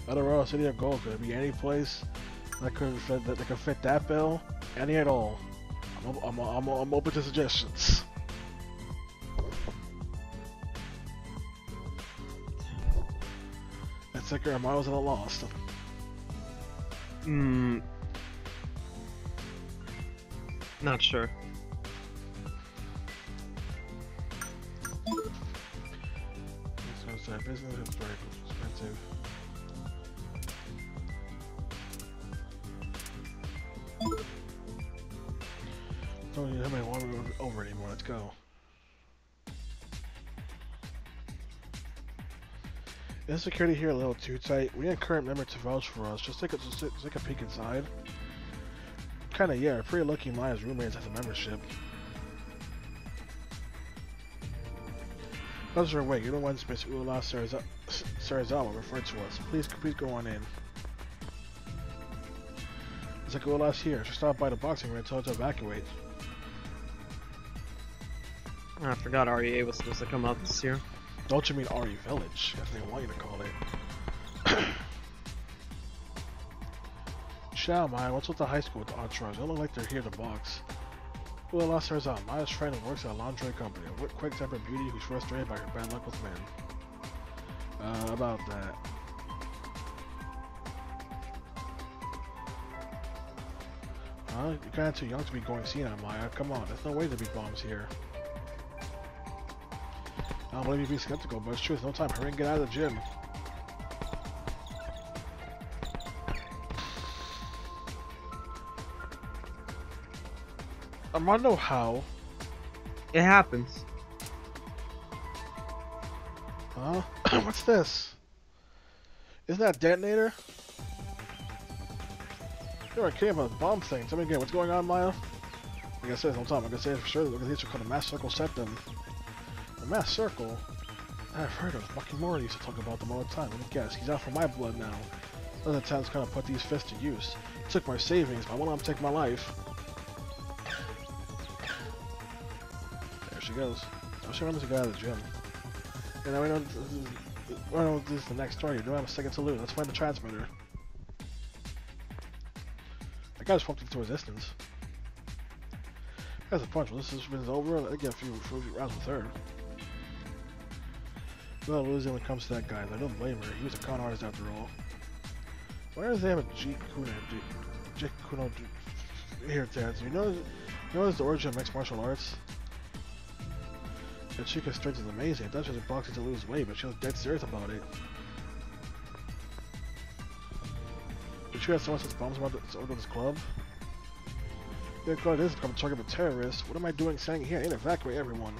Other city of gold could it be any place that could fit that bill, any at all. I'm open to suggestions. That's like our miles at a loss. Not sure. So business is very expensive. Don't need anybody want over anymore. Let's go. Is security here a little too tight? We need a current member to vouch for us. Just take a peek inside. Kinda, yeah. Pretty lucky Maya's roommates has a membership. Pleasure, wait. You're the one Miss Ula Sarazawa referred to us. Please go on in. It's like Ula's here. She stopped by the boxing ring and told her to evacuate. I forgot REA was supposed to come out this year. Don't you mean RE Village? As they want you to call it. Ciao, Maya. What's with the high school with the entourage? They look like they're here to box. Ula Sarazawa, Maya's friend who works at a lingerie company. A quick-tempered beauty who's frustrated by her bad luck with men. About that. You're kinda too young to be going senile, Maya. Come on, there's no way there'd be bombs here. I don't believe you'd be skeptical, but it's true. There's no time. Hurry and get out of the gym. I wanna know how. It happens. Huh? What's this? Isn't that a detonator? You're kidding about the bomb thing. Tell me again, what's going on, Maya? Like I said, no time. I'm gonna say it for sure. Look at these are called a mass circle septum. A mass circle? I've heard of. Fucking Mori used to talk about them all the time. Let me guess. He's out for my blood now. Other times kind of put these fists to use. Took my savings, but I won't let him take my life. There she goes. Oh, she runs to get out of the gym. And now we know this is the next story. You don't have a second to lose. Let's find the transmitter. That guy just walked into resistance. That's a punch. When this is over, I get a few rounds with her. Well, losing when it comes to that guy. I don't blame her. He was a con artist after all. Why does they have a G Kuno here, Taz? You know the origin of mixed martial arts? That Chica's strength is amazing. I thought she was boxing to lose weight, but she was dead serious about it. Did you have someone since bombs about this club? Their club is become a target of a terrorist. What am I doing saying here? I need to evacuate everyone.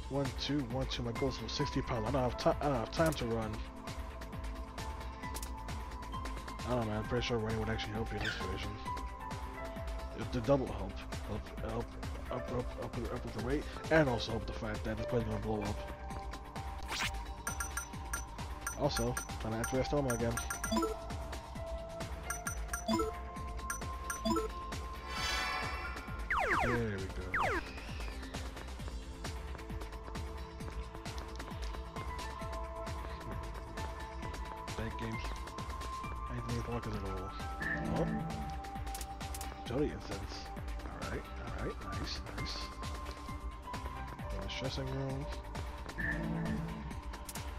One, two. My goal's from 60 pounds. I don't have time to run. I don't know, man. I'm pretty sure running would actually help you in this situation. If the double help with the weight, and also help the fact that this place is gonna blow up. Also, trying to activate Stoma again. There we go. Thank games. I need to look at it all. Oh. Jody incense. Alright, nice. Stressing room.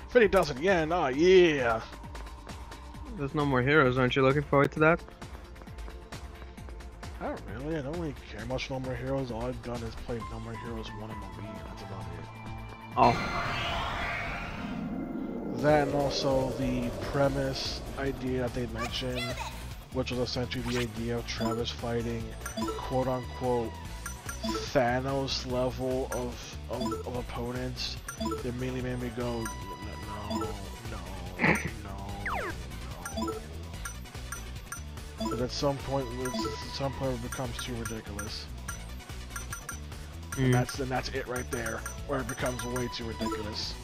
50,000 yen, oh yeah! There's no more heroes, aren't you looking forward to that? I don't really, I don't really care much No More Heroes. All I've done is play No More Heroes 1 on the Wii, that's about it. Oh. That and also the premise idea that they mentioned, which was essentially the idea of Travis fighting quote-unquote Thanos level of opponents. It mainly made me go, no. But at some point it becomes too ridiculous. And that's it right there, where it becomes way too ridiculous.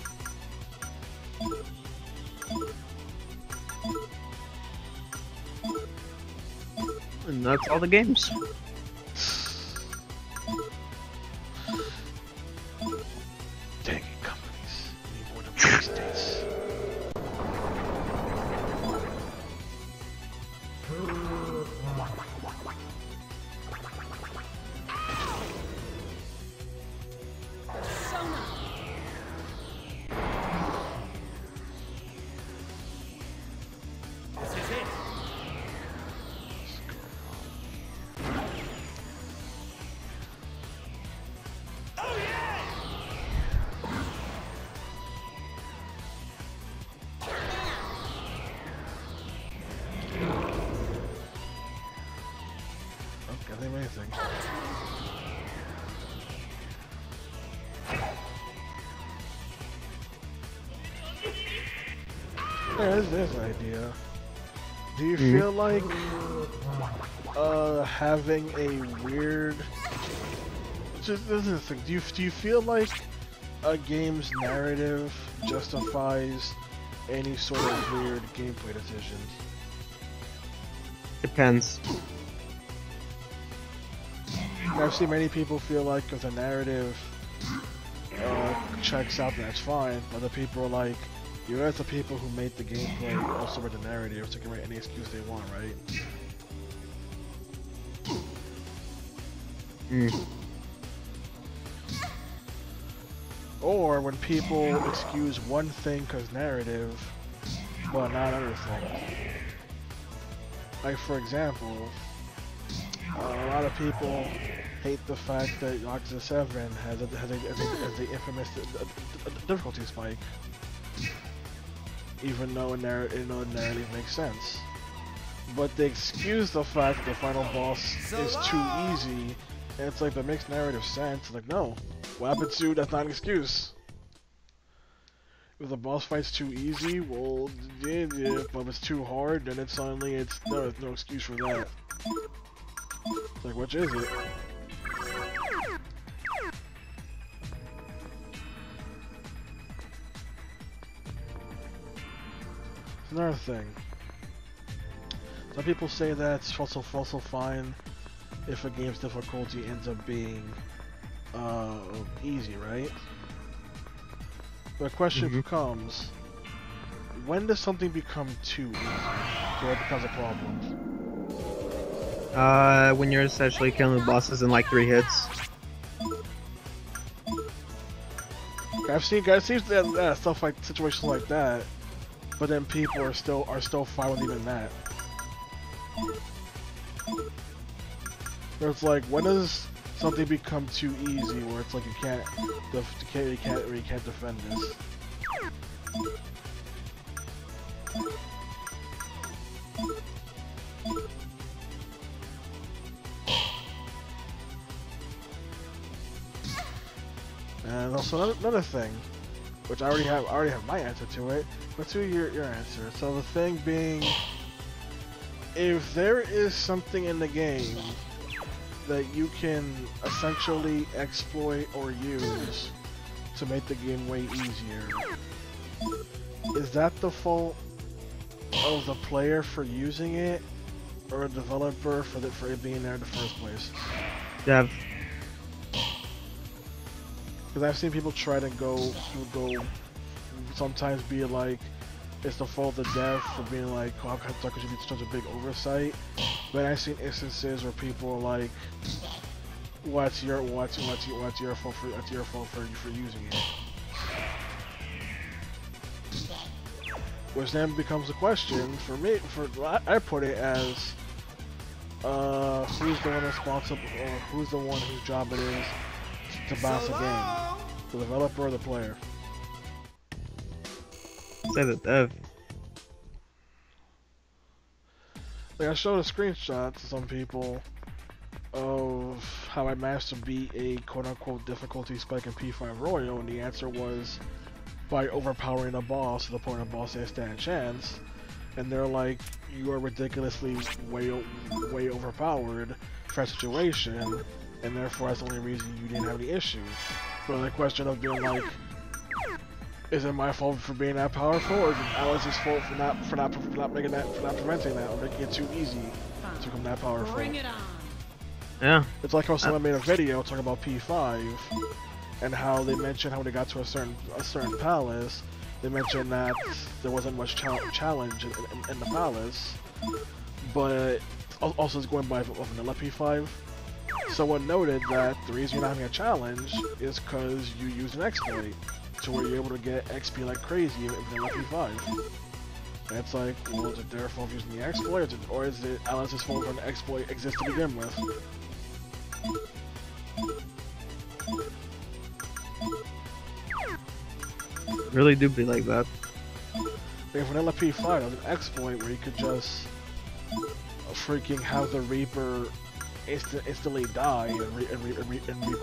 And that's all the games. This is it. Oh yeah! Oh, can't think of anything. There's an idea. Do you feel like having a weird? Just this is the thing. Do you feel like a game's narrative justifies any sort of weird gameplay decisions? Depends. I've seen many people feel like if the narrative checks out, then that's fine. Other people are like, you guys, the people who made the gameplay also read the narrative, so they can write any excuse they want, right? Or when people excuse one thing because narrative, but not other things. Like for example, a lot of people hate the fact that Yakuza 7 has the infamous difficulty spike, even though a narrative makes sense. But they excuse the fact that the final boss is too easy, and it's like, that makes narrative sense. It's like, no, Weapon 2, that's not an excuse. If the boss fight's too easy, well, yeah, but if it's too hard, then it's suddenly, there's no excuse for that. It's like, which is it? It's another thing. Some people say that it's also fine if a game's difficulty ends up being easy, right? The question becomes, when does something become too easy? So it becomes a problem. When you're essentially killing bosses in like 3 hits. I've seen stuff like situations like that, but then people are still fine with even that. Where it's like, when does something become too easy? Where it's like you can't defend this. And also another thing, which I already have my answer to it. Let's do your answer. So the thing being, if there is something in the game that you can essentially exploit or use to make the game way easier, is that the fault of the player for using it, or a developer for it being there in the first place? Dev. Because I've seen people try to go sometimes be like, it's the fault of the dev for being like, oh, how could you be such a big oversight? But I've seen instances where people are like, what's your fault for using it? Which then becomes a question for me. I put it as, who's the one responsible, or who's the one whose job it is to balance a game? The developer or the player? Say the dev. Like, I showed a screenshot to some people of how I managed to beat a quote-unquote difficulty spike in P5 Royal, and the answer was by overpowering a boss to the point a boss didn't stand a chance. And they're like, you are ridiculously way overpowered for that situation, and therefore that's the only reason you didn't have any issues. But the question of being like, is it my fault for being that powerful, or is it Alice's fault for not preventing that, or making it too easy to become that powerful? Bring it on. Yeah. It's like how someone made a video talking about P5, and how they mentioned how when they got to a certain palace, they mentioned that there wasn't much challenge in the palace, but also it's going by vanilla P5. someone noted that the reason you're not having a challenge is because you use an exploit, to where you're able to get XP like crazy in LP5. And it's like, well, is it their fault using the exploit, or is it Alice's fault when the exploit exists to begin with? Really do be like that. If an LP5 has an exploit where you could just freaking have the Reaper instantly die and reap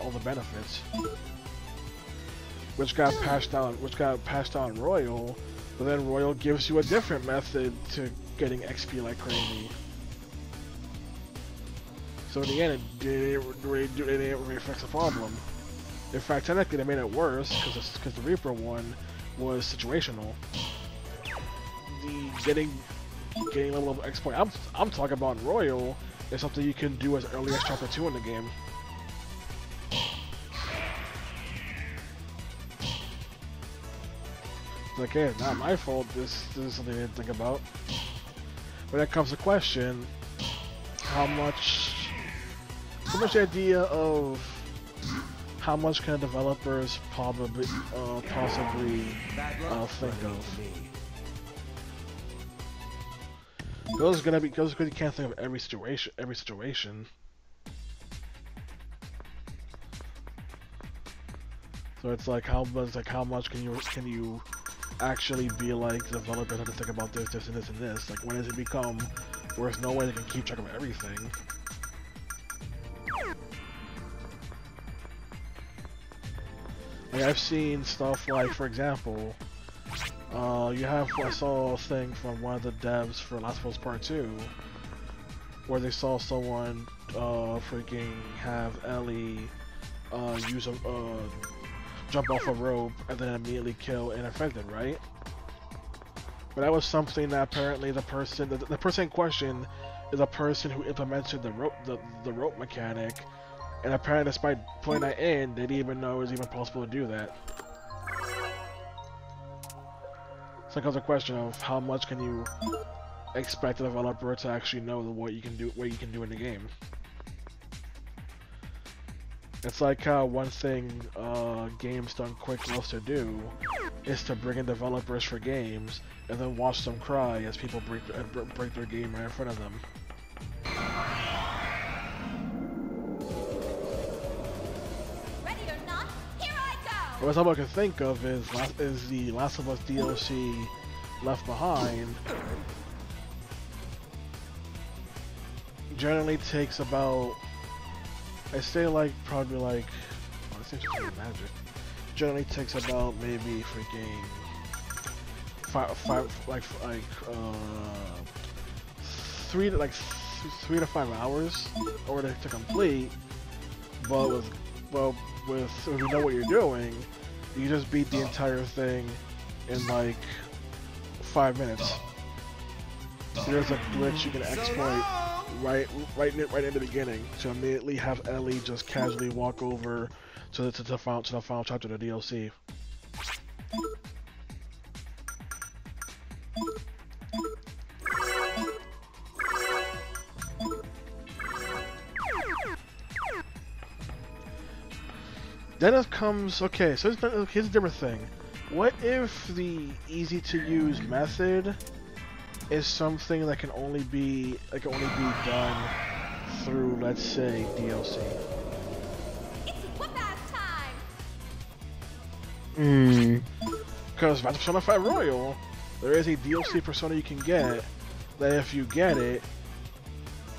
all the benefits, which got passed down Royal, but then Royal gives you a different method to getting XP like crazy. So in the end, it didn't really fix the problem. In fact, technically they made it worse because the Reaper one was situational. The getting level of exploit I'm talking about in Royal is something you can do as early as Chapter 2 in the game. It's like, hey, it's not my fault. This is something I didn't think about. When it comes to question, how much the idea of how much can developers possibly think of? Because you can't think of every situation. So it's like how much can you actually be like the developers have to think about this, and this, and this? Like, when does it become where there's no way they can keep track of everything? Like, I've seen stuff like, for example, I saw a thing from one of the devs for Last of Us Part 2, where they saw someone freaking have Ellie jump off a rope and then immediately kill an infected, right? But that was something that apparently the person in question is a person who implemented the rope mechanic, and apparently despite putting that in, they didn't even know it was even possible to do that. So it comes a question of how much can you expect a developer to actually know what you can do in the game. It's like how one thing Games Done Quick loves to do is to bring in developers for games and then watch them cry as people break their game right in front of them. Ready or not, here I go! What I can think of is the Last of Us DLC Left Behind. Generally takes about, I say probably like, oh, this is just magic. Generally takes about maybe freaking three to 5 hours or to complete. But if you know what you're doing, you just beat the entire thing in like 5 minutes. There's a glitch you can exploit right in the beginning to immediately have Ellie just casually walk over to the final chapter of the DLC. Then it comes, okay, so here's a different thing. What if the easy to use method is something that can only be done through, let's say, DLC? It's whoop-ass time! Because for Persona 5 Royal, there is a DLC persona you can get that if you get it,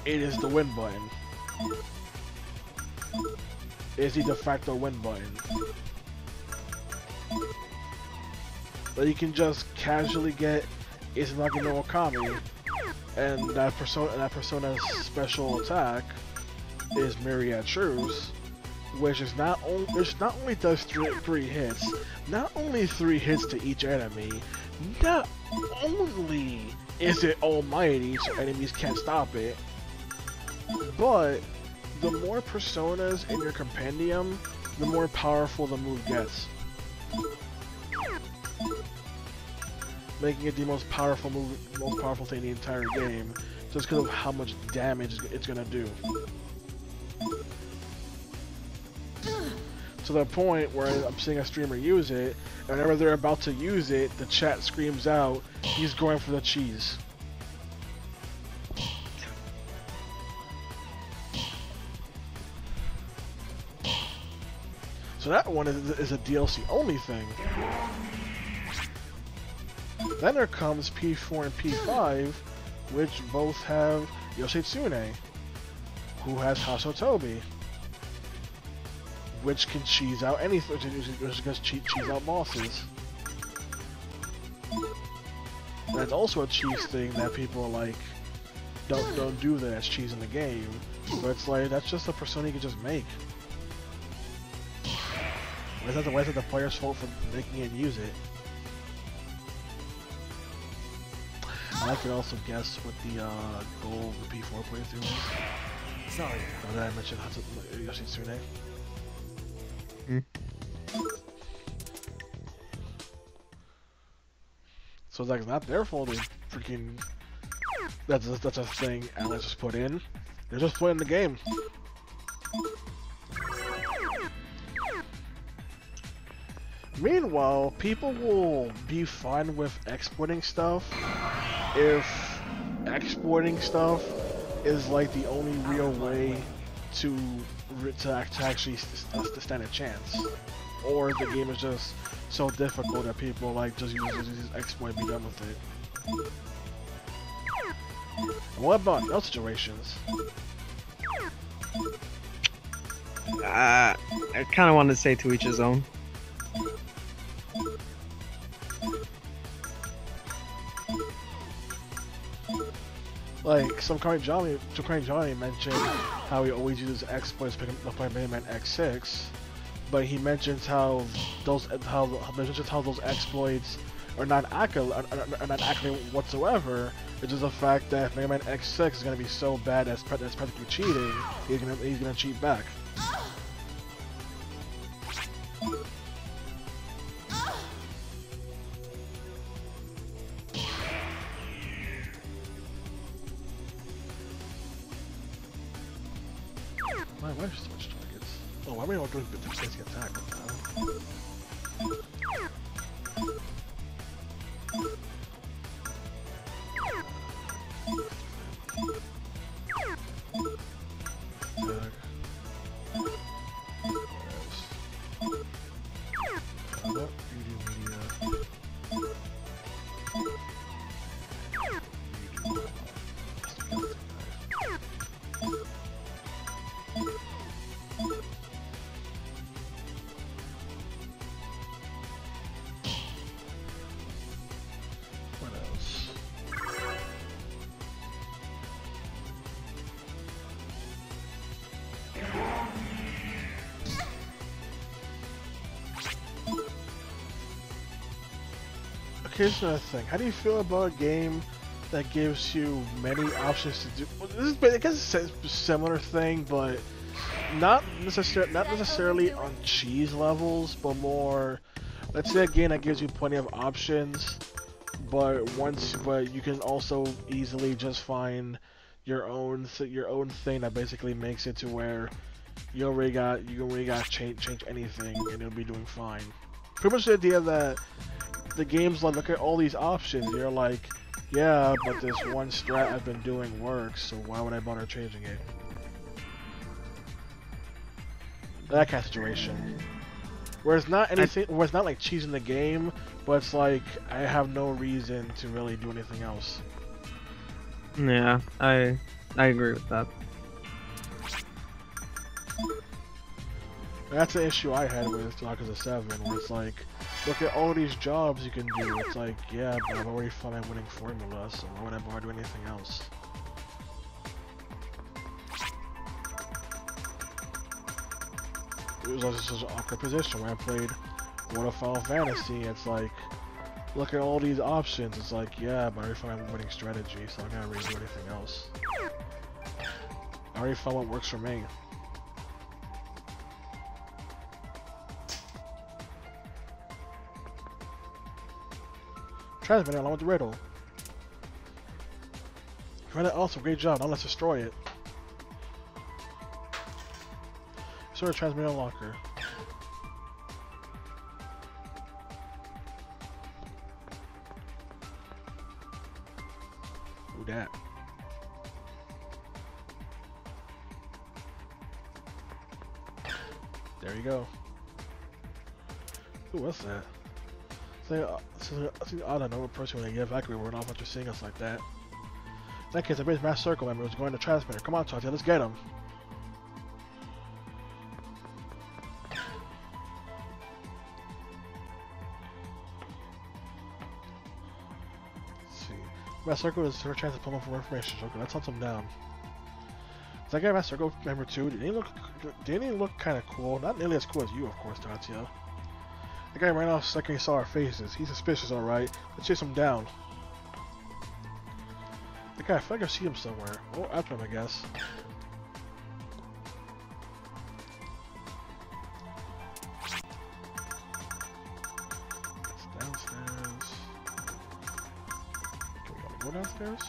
it is the win button. It is the de facto win button. That you can just casually get Izanagi no Okami, and that persona's special attack is Myriad Shrews, which not only does three hits, not only 3 hits to each enemy, not only is it almighty so enemies can't stop it, but the more personas in your compendium, the more powerful the move gets. Making it the most powerful thing in the entire game, just because of how much damage it's gonna do. to the point where I'm seeing a streamer use it, and whenever they're about to use it, the chat screams out, "He's going for the cheese." So that one is a DLC only thing. Then there comes P4 and P5, which both have Yoshitsune, who has Hasotobi, which can cheese out anything, which can cheese out bosses. And that's also a cheese thing that people like don't do that as cheese in the game. But it's like that's just a persona you can just make. Why is that the player's fault for making it and use it? I could also guess what the goal of the P4 playthrough is. Sorry. Now that I mentioned Yoshitsune. So it's like it's not their fault. They freaking that's a thing Alex just put in. They're just playing the game. Meanwhile, people will be fine with exporting stuff if exporting stuff is like the only real way to actually stand a chance, or the game is just so difficult that people like just use exploit and be done with it. And what about those situations? I kind of want to say to each his own. Like some Johnny mentioned how he always uses exploits to play Mega Man X6, but he mentions how those exploits are not accurate whatsoever. It's just the fact that Mega Man X6 is gonna be so bad that's practically cheating. He's gonna cheat back. Why are so much targets? Oh, why are we all doing the basic attack? What the hell? Here's another thing. How do you feel about a game that gives you many options to do? Well, this is, I guess it's a similar thing, but not necessarily on cheese levels, but more. Let's say a game that gives you plenty of options, but you can also easily just find your own thing that basically makes it to where you already got change anything and it'll be doing fine. Pretty much the idea that the game's like, look at all these options. You're like, yeah, but this one strat I've been doing works, so why would I bother changing it? That kind of situation. Where it's not anything, where it's not like cheesing the game, but it's like I have no reason to really do anything else. Yeah, I agree with that. That's the issue I had with Yakuza 7, where it's like, look at all these jobs you can do. It's like, yeah, but I've already found my winning formula, so why would I bother doing anything else? It was also such an awkward position when I played World of Final Fantasy. It's like, look at all these options. It's like, yeah, but I already found my winning strategy, so I'm not really do anything else. I already found what works for me. Transmitter along with the riddle. Read it also, great job. Now let's destroy it. Sort of transmitter locker. do that. There you go. Ooh, what's that? It's odd to know a person when they get evacuated run off after seeing us like that. In that case, I base mass circle member was going to transmitter. Come on, Tatya, let's get him. Let's see. Mass circle is her chance to pull up for more information. Okay, let's hunt him down. Is that guy mass circle member too? Didn't he look kind of cool? Not nearly as cool as you, of course, Tatya. The guy ran off the second he saw our faces. He's suspicious, alright. Let's chase him down. The guy, I feel like I see him somewhere. Oh, after him, I guess. It's downstairs. Can we go downstairs?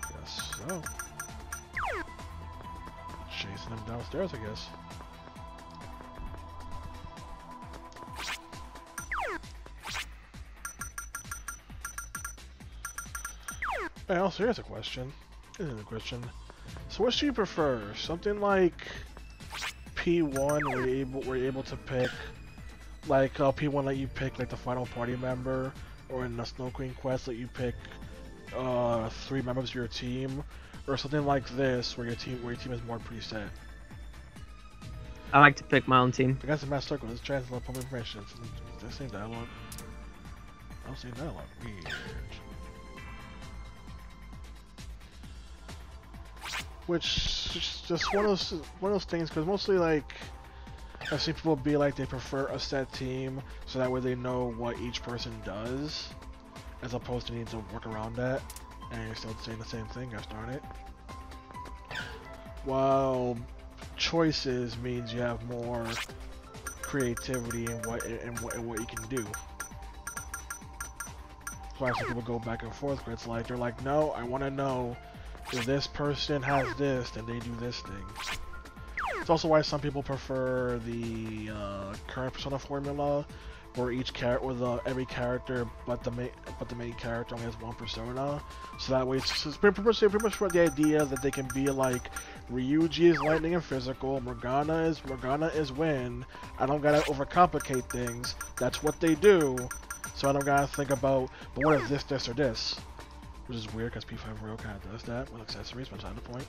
I guess so. Chasing him downstairs, I guess. Hey, also, here's a question. This is a question. So, what do you prefer? Something like P1, where you're able to pick, like P1, let you pick like the final party member, or in the Snow Queen quest, let you pick 3 members of your team, or something like this, where your team is more preset. I like to pick my own team. I got the mass circle. Let's translate public information. It's the same dialogue. I don't see dialogue. Weird. Which is just one of those things, because mostly like I've seen people be like they prefer a set team so that way they know what each person does, as opposed to needing to work around that. And you're still saying the same thing. Gosh darn it. While choices means you have more creativity in what you can do. That's why some people go back and forth. Where it's like they're like, no, I want to know. If this person has this, then they do this thing. It's also why some people prefer the current Persona formula, where every character but the main character only has one persona. So that way, it's pretty much the idea that they can be like Ryuji is lightning and physical, Morgana is wind. I don't gotta overcomplicate things. That's what they do. So I don't gotta think about, but what if this, or this? Which is weird because P5 Royal kind of does that with accessories, but beside the point.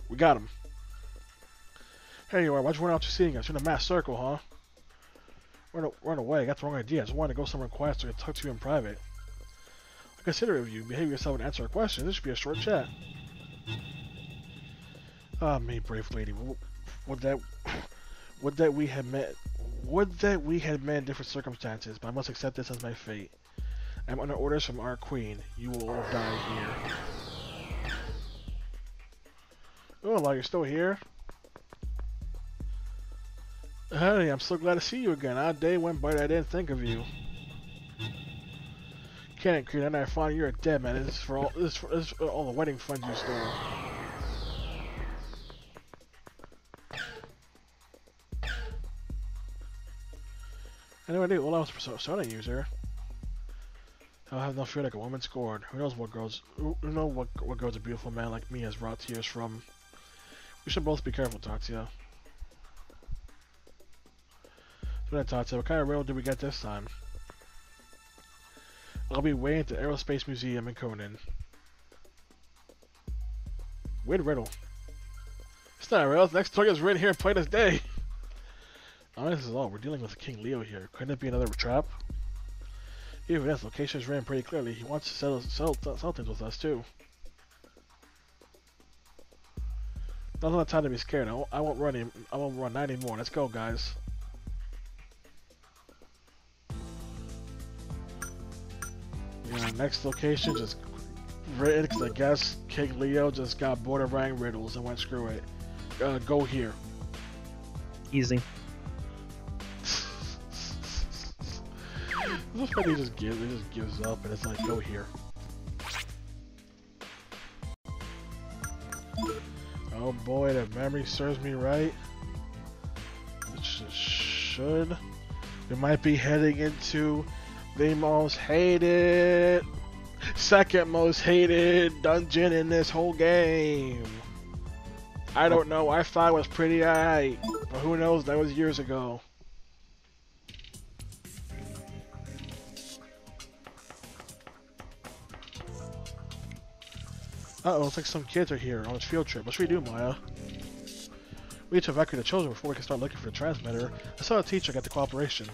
We got him. Here you are. Why'd you run out to seeing us? You're in a mass circle, huh? Run away. I got the wrong idea. I just wanted to go somewhere quiet so I could talk to you in private. I consider of you. Behave yourself and answer a question. This should be a short chat. Ah, me, brave lady. Would that we had met in different circumstances, but I must accept this as my fate. I'm under orders from our queen. You will all die here. Oh, well, you're still here? Honey, I'm so glad to see you again. Our day went by that I didn't think of you. Cannon Queen, and I find you're dead, man. This is for all the wedding funds you stole. Anyway, dude, well, I was a Persona user. I'll have no fear like a woman scorned. Who knows what girls a beautiful man like me has brought tears from. We should both be careful, Tatya. So then, Tatya, what kind of riddle did we get this time? I'll be waiting at the Aerospace Museum in Conan. Weird riddle. It's not a riddle. The next target is right here and plain as day. Oh, this is all. We're dealing with King Leo here. Couldn't it be another trap? Even if location is written pretty clearly, he wants to settle things with us too. Now's not the time to be scared. I won't run not anymore. Let's go, guys. Yeah, next location just written because I guess King Leo just got bored of writing riddles and went screw it. Go here. Easy. This is he just gives up and it's like, go here. Oh boy, if memory serves me right. Let's just should. We might be heading into the most hated, second most hated dungeon in this whole game. I don't know, I thought it was pretty alright, but who knows, that was years ago. Uh-oh, looks like some kids are here on this field trip. What should we do, Maya? We need to evacuate the children before we can start looking for the transmitter. I saw a teacher get the cooperation.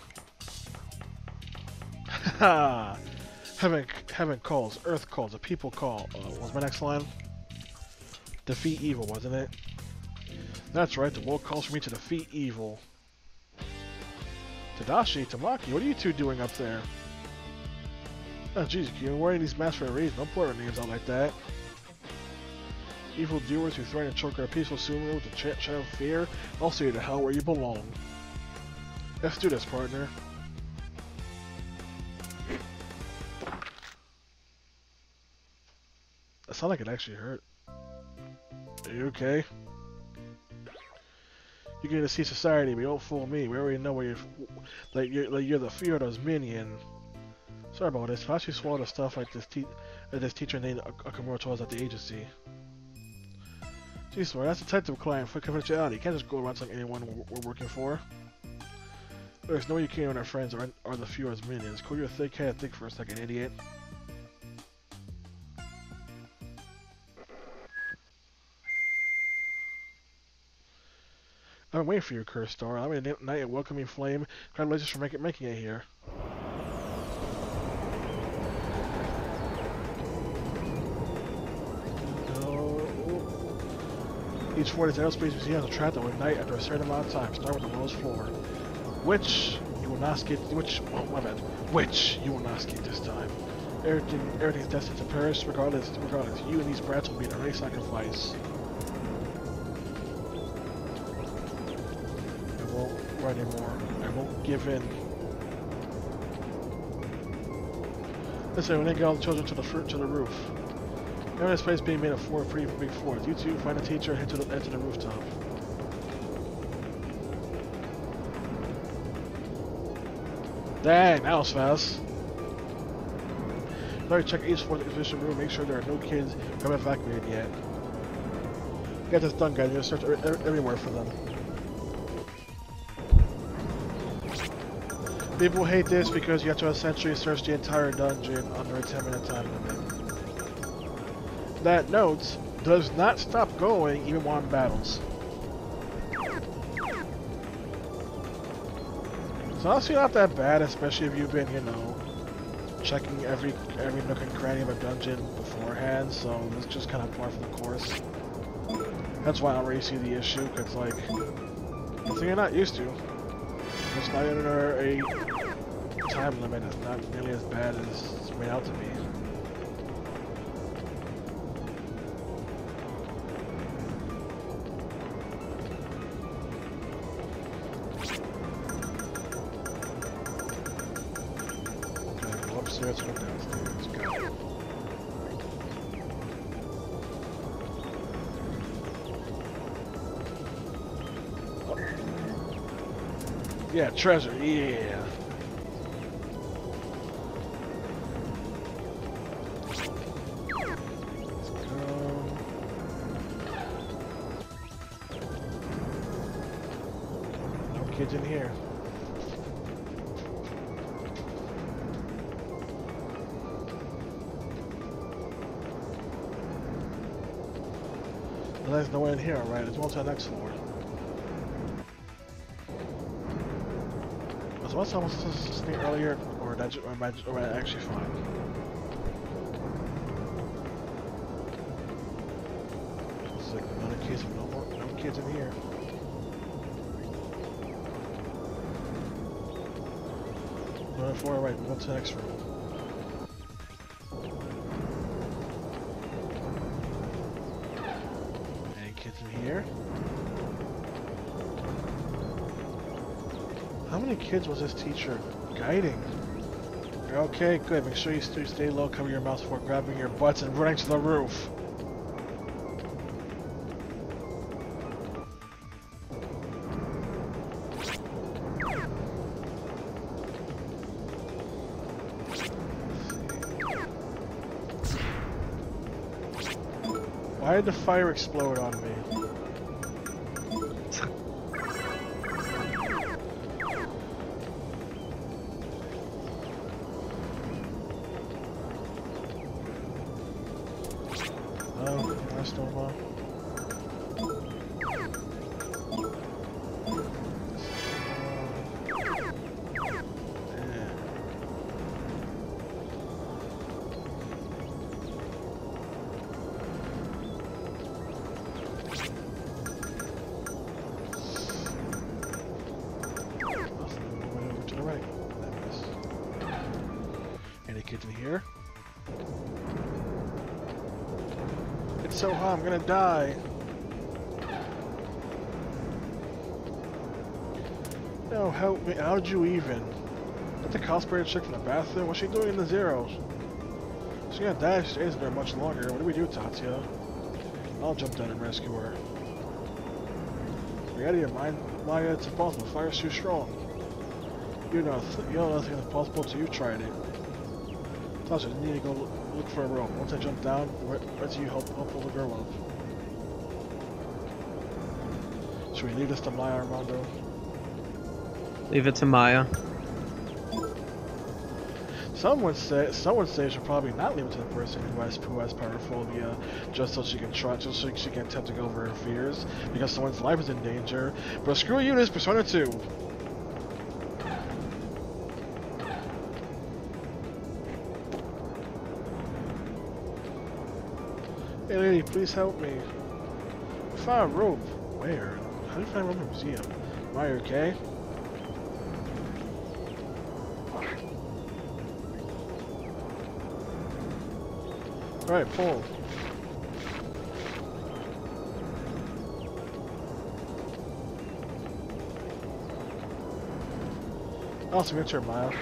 Haha! Heaven calls, earth calls, a people call. What was my next line? Defeat evil, wasn't it? That's right, the world calls for me to defeat evil. Tadashi, Tamaki, what are you two doing up there? Oh jeez, you're wearing these masks for a reason. Don't pour our names out like that. Evil doers who threaten to choke our peaceful sumo with a shadow of fear, I'll see you to hell where you belong. Let's do this, partner. That sounded like it actually hurt. Are you okay? You're gonna see society, but don't fool me. We already know where you're the Fyodo's minion. Sorry about this. If I actually swallowed stuff like this teacher named Akamura told us at the agency. Jeez, that's the type of client for confidentiality. You can't just go around telling anyone we're working for. There's no way you can't own our friends or the Fyodo's minions. Cool your thick head, think for a second, idiot. I've been waiting for you, Cursed Star. I'm a knight and welcoming flame. Congratulations for making it here. Each floor of this aerospace museum is a trap that will ignite after a certain amount of time. Start with the lowest floor, which you will not skip. Which you will not skip this time. Everything's destined to perish. Regardless, you and these brats will be an array sacrifice. I won't run anymore. I won't give in. Listen, we need to get all the children to the roof. Remember this place being made of 4 pretty big floors. You two find a teacher and head to the rooftop. Dang, that was fast. Alright, check each floor's exhibition room. Make sure there are no kids who haven't evacuated yet. Get this done, guys. You're gonna search everywhere for them. People hate this because you have to essentially search the entire dungeon under a 10-minute time limit. That note does not stop going even while in battles. It's honestly not that bad, especially if you've been, you know, checking every nook and cranny of a dungeon beforehand, so it's just kind of par for the course. That's why I don't really see the issue, because, like, something you're not used to. It's not under a time limit, it's not nearly as bad as it's made out to be. Upstairs or downstairs. Got it. Oh. Yeah, treasure, yeah. Let's go. No kids in here. There's no one in here, alright, let's go on to the next floor. Was once I was supposed to sneak earlier, or did I actually fine? It's like another case of no kids in here. Another floor, alright, move on to the next room. Here. How many kids was this teacher guiding? Okay, good. Make sure you stay low, cover your mouths before grabbing your butts and running to the roof. did the fire explode on me? Oh, that's no more. Get in here. It's so hot, I'm gonna die. No, help me. How'd you even? That's a cosplayer chick from the bathroom. What's she doing in the zeros? She's gonna die if she isn't there much longer. What do we do, Tatsuya? I'll jump down and rescue her. You're out of your mind, Maya. It's impossible. Fire's too strong. You know nothing is possible until you've tried it. Tasha, you need to go look for a rope. Once I jump down, where do you help pull the girl up? Should we leave this to Maya, Armando? Leave it to Maya. Some would say you should probably not leave it to the person who has paraphobia, just so she can attempt to go over her fears, because someone's life is in danger. But screw you, this Persona 2. Hey lady, please help me. I found a rope. Where? How do you find a rope in a museum? Am I okay? Alright, pull. Awesome, your turn, Miles.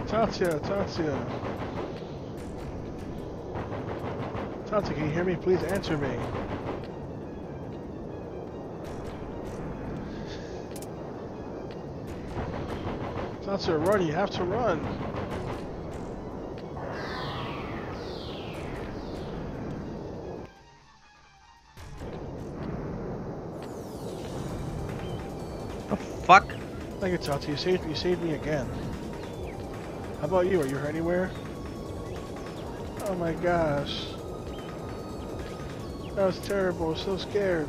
Tatsuya. Tatsuya, can you hear me? Please answer me. Tatsuya, run, you have to run. The fuck? Thank you, Tatsuya. You saved me again. How about you? Are you hurt anywhere? Oh my gosh. That was terrible. I was so scared.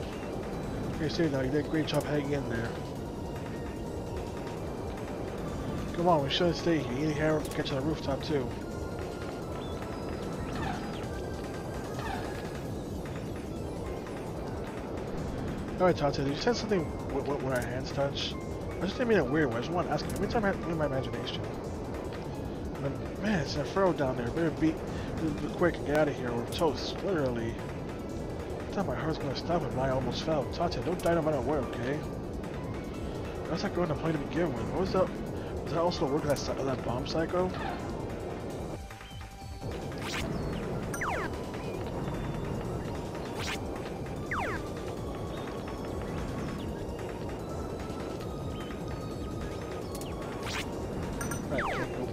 You're safe now. You did a great job hanging in there. Come on, we shouldn't stay here. You need to get to the rooftop too. Alright, Tatsuya, did you say something when our hands touch? I just didn't mean it weird way. I just want to ask you. Every time I have my imagination. But, man, it's a furrow down there. Better be quick and get out of here, or toast, literally. I thought my heart's gonna stop and I almost fell. Tatsuya, don't die no matter what, okay? How's that going to play to begin with? What was that? Was that also work of that bomb psycho?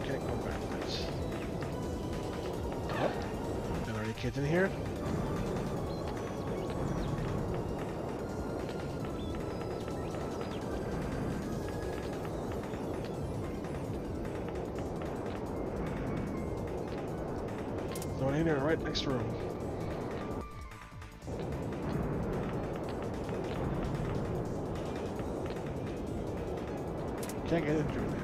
Can't go backwards. Oh, are there any kids in here? So in here, right next room. Can't get in through there.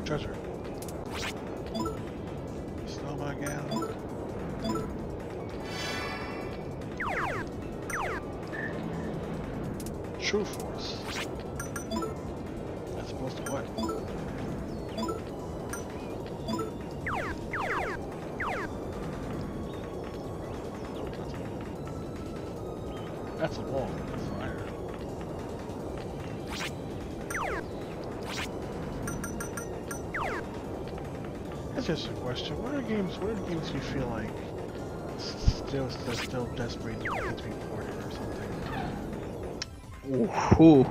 treasure. Snowman again. True force. That's supposed to what? That's a wall. Fire. That's just a question. What are the games you feel like still desperate to be ported or something? Ooh.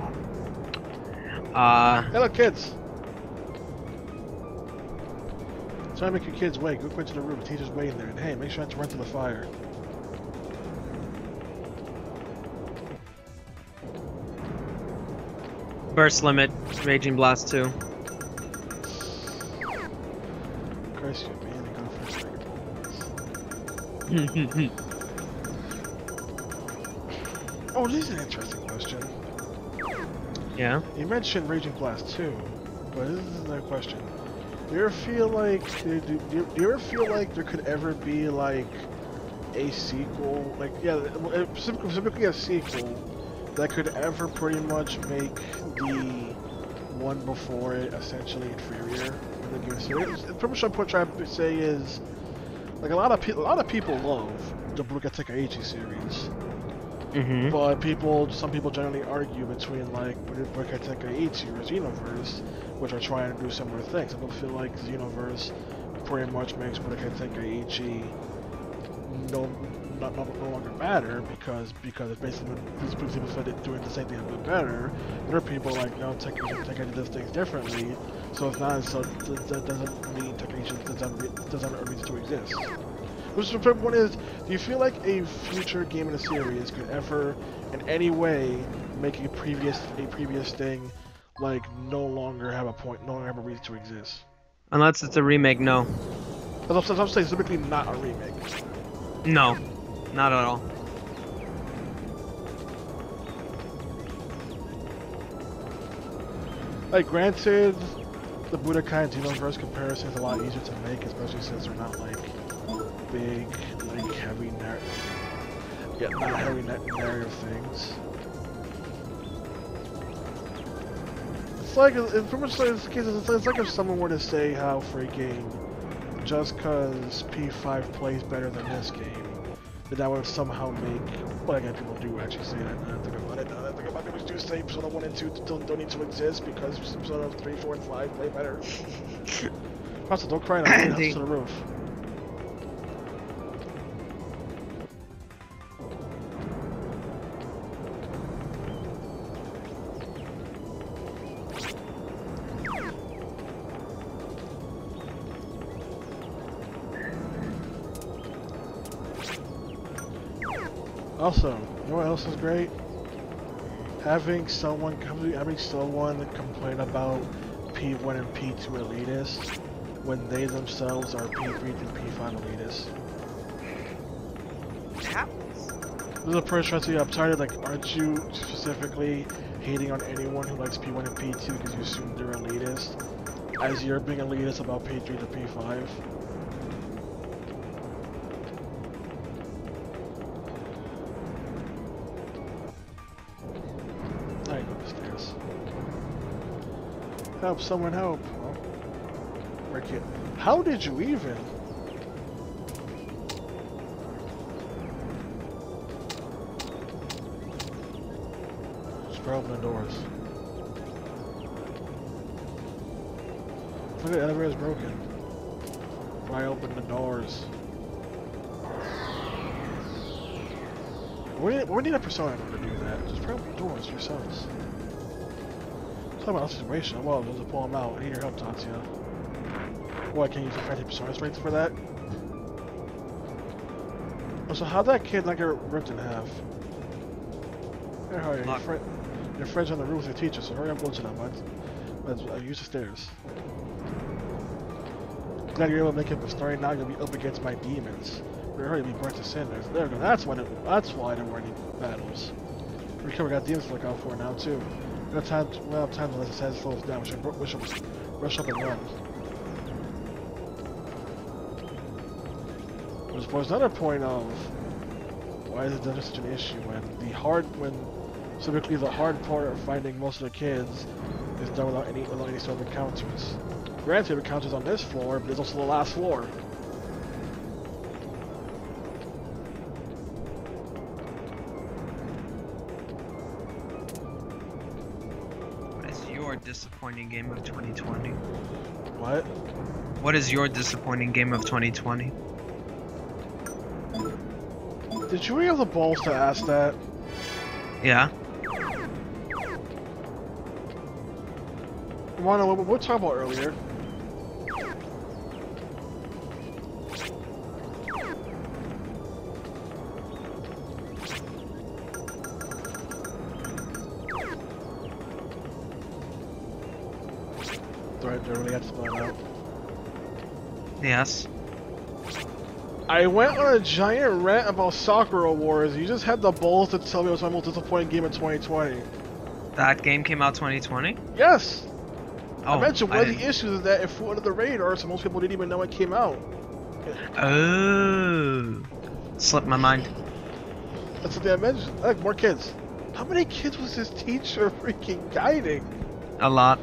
Hello, kids. Try to make your kids wait. Go quick to the room. The teacher's waiting there. And hey, make sure not to run to the fire. Burst limit, Raging Blast 2. Christ, you man, you go for a Oh, this is an interesting question. Yeah. You mentioned Raging Blast 2, but this is another question. Do you ever feel like do you ever feel like there could ever be like a sequel, like specifically a sequel that could ever pretty much make the one before it essentially inferior in the game series? Pretty much what I'm trying to say is, like a lot of people love the Budokai Tenkaichi series. Mm-hmm. But some people generally argue between like Budokai Tenkaichi or Xenoverse, which are trying to do similar things. Some people feel like Xenoverse pretty much makes Budokai Tenkaichi no longer matter because it's basically people said it doing the same thing a bit better. There are people like no, Tenkaichi does things differently, so it's not so that doesn't mean Tenkaichi doesn't have a reason to exist. Which the one is, do you feel like a future game in the series could ever, in any way, make a previous thing like no longer have a reason to exist? Unless it's a remake, no. I'm saying specifically not a remake. No, not at all. Like, granted, the Budokai and Xenoverse comparison is a lot easier to make, especially since they're not like big, like heavy narrative things. It's like it's pretty much like it's like if someone were to say how freaking just because P5 plays better than this game, that would somehow make. Well, again, people do actually say that. I think about it. I think about people do say Persona 1 and 2 don't need to exist because Persona 3, 4, and 5 play better. Also, don't cry now. House to the roof. Also, you know what else is great? Having someone complain about P1 and P2 elitists when they themselves are P3 through P5 elitists. This is a person trying to say, I'm tired, like, aren't you specifically hating on anyone who likes P1 and P2 because you assume they're elitist, as you're being elitist about P3 to P5? I go upstairs. Help, someone help. Oh. Rick, how did you even? Just open the doors. Look, the elevator is broken. Why open the doors? We need a persona in order to do that. Just open the doors yourselves. Talk about the situation. Well, just to pull them out. I need your help, Tatsuya. What, can you use a fancy persona strength for that? Oh, so how'd that kid not get ripped in half? Hey, how are you? Your friend's on the roof with your teacher, so hurry up, go to them. Let's use the stairs. Glad you're able to make it, but starting now you'll be up against my demons. We're already being burnt to cinders. There we go. That's why there weren't any battles. We got demons to look out for now too. We'll have time to let the sand slow us down. We should rush up and run. Which was another point of why is it such an issue when typically the hard part of finding most of the kids is done without any sort of encounters. Granted, there are encounters on this floor, but there's also the last floor. What is your disappointing game of 2020? What? What is your disappointing game of 2020? Did you really have the balls to ask that? Yeah. You wanna know what we were talking about earlier? Do I really have to spell it out? Yes. I went on a giant rant about Sakura Wars. You just had the balls to tell me it was my most disappointing game in 2020. That game came out 2020? Yes! Oh, I mentioned one of the didn't- issues is that it flew under the radar, so most people didn't even know it came out. Oh. Slipped my mind. That's something I mentioned. Like, more kids. How many kids was this teacher freaking guiding? A lot.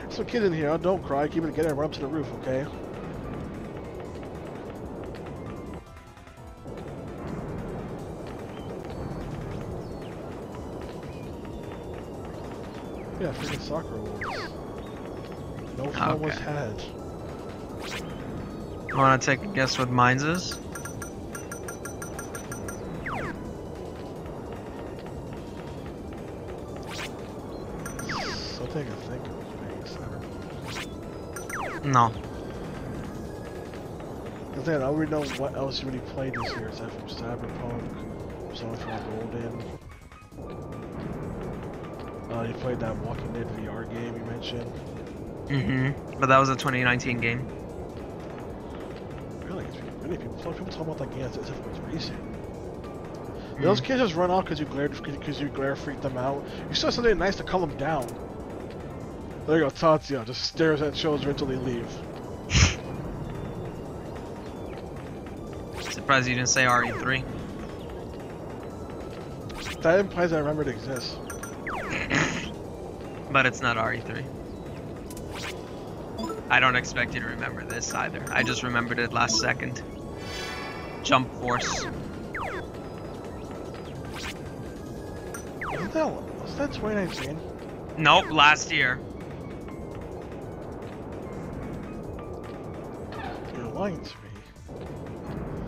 Some kids in here, oh, don't cry, keep it together and run up to the roof, okay? Yeah, freaking Sakura Wars. No fun was Okay. had. You wanna take a guess what mine's is? Something I think of being Cyberpunk. No. Because then I already know what else you really played this year aside from Cyberpunk, something from Golden. You played that Walking Dead VR game you mentioned. Mm-hmm. But that was a 2019 game. Really, people talk about that game as if it was recent. Those kids just run off because you glare freaked them out. You saw something nice to calm them down. There you go, Tatsuya just stares at children until they leave. Surprised you didn't say RE3. That implies I remember it exists. But it's not RE3. I don't expect you to remember this either. I just remembered it last second. Jump Force. Was that 2019? Nope, last year. You're lying to me.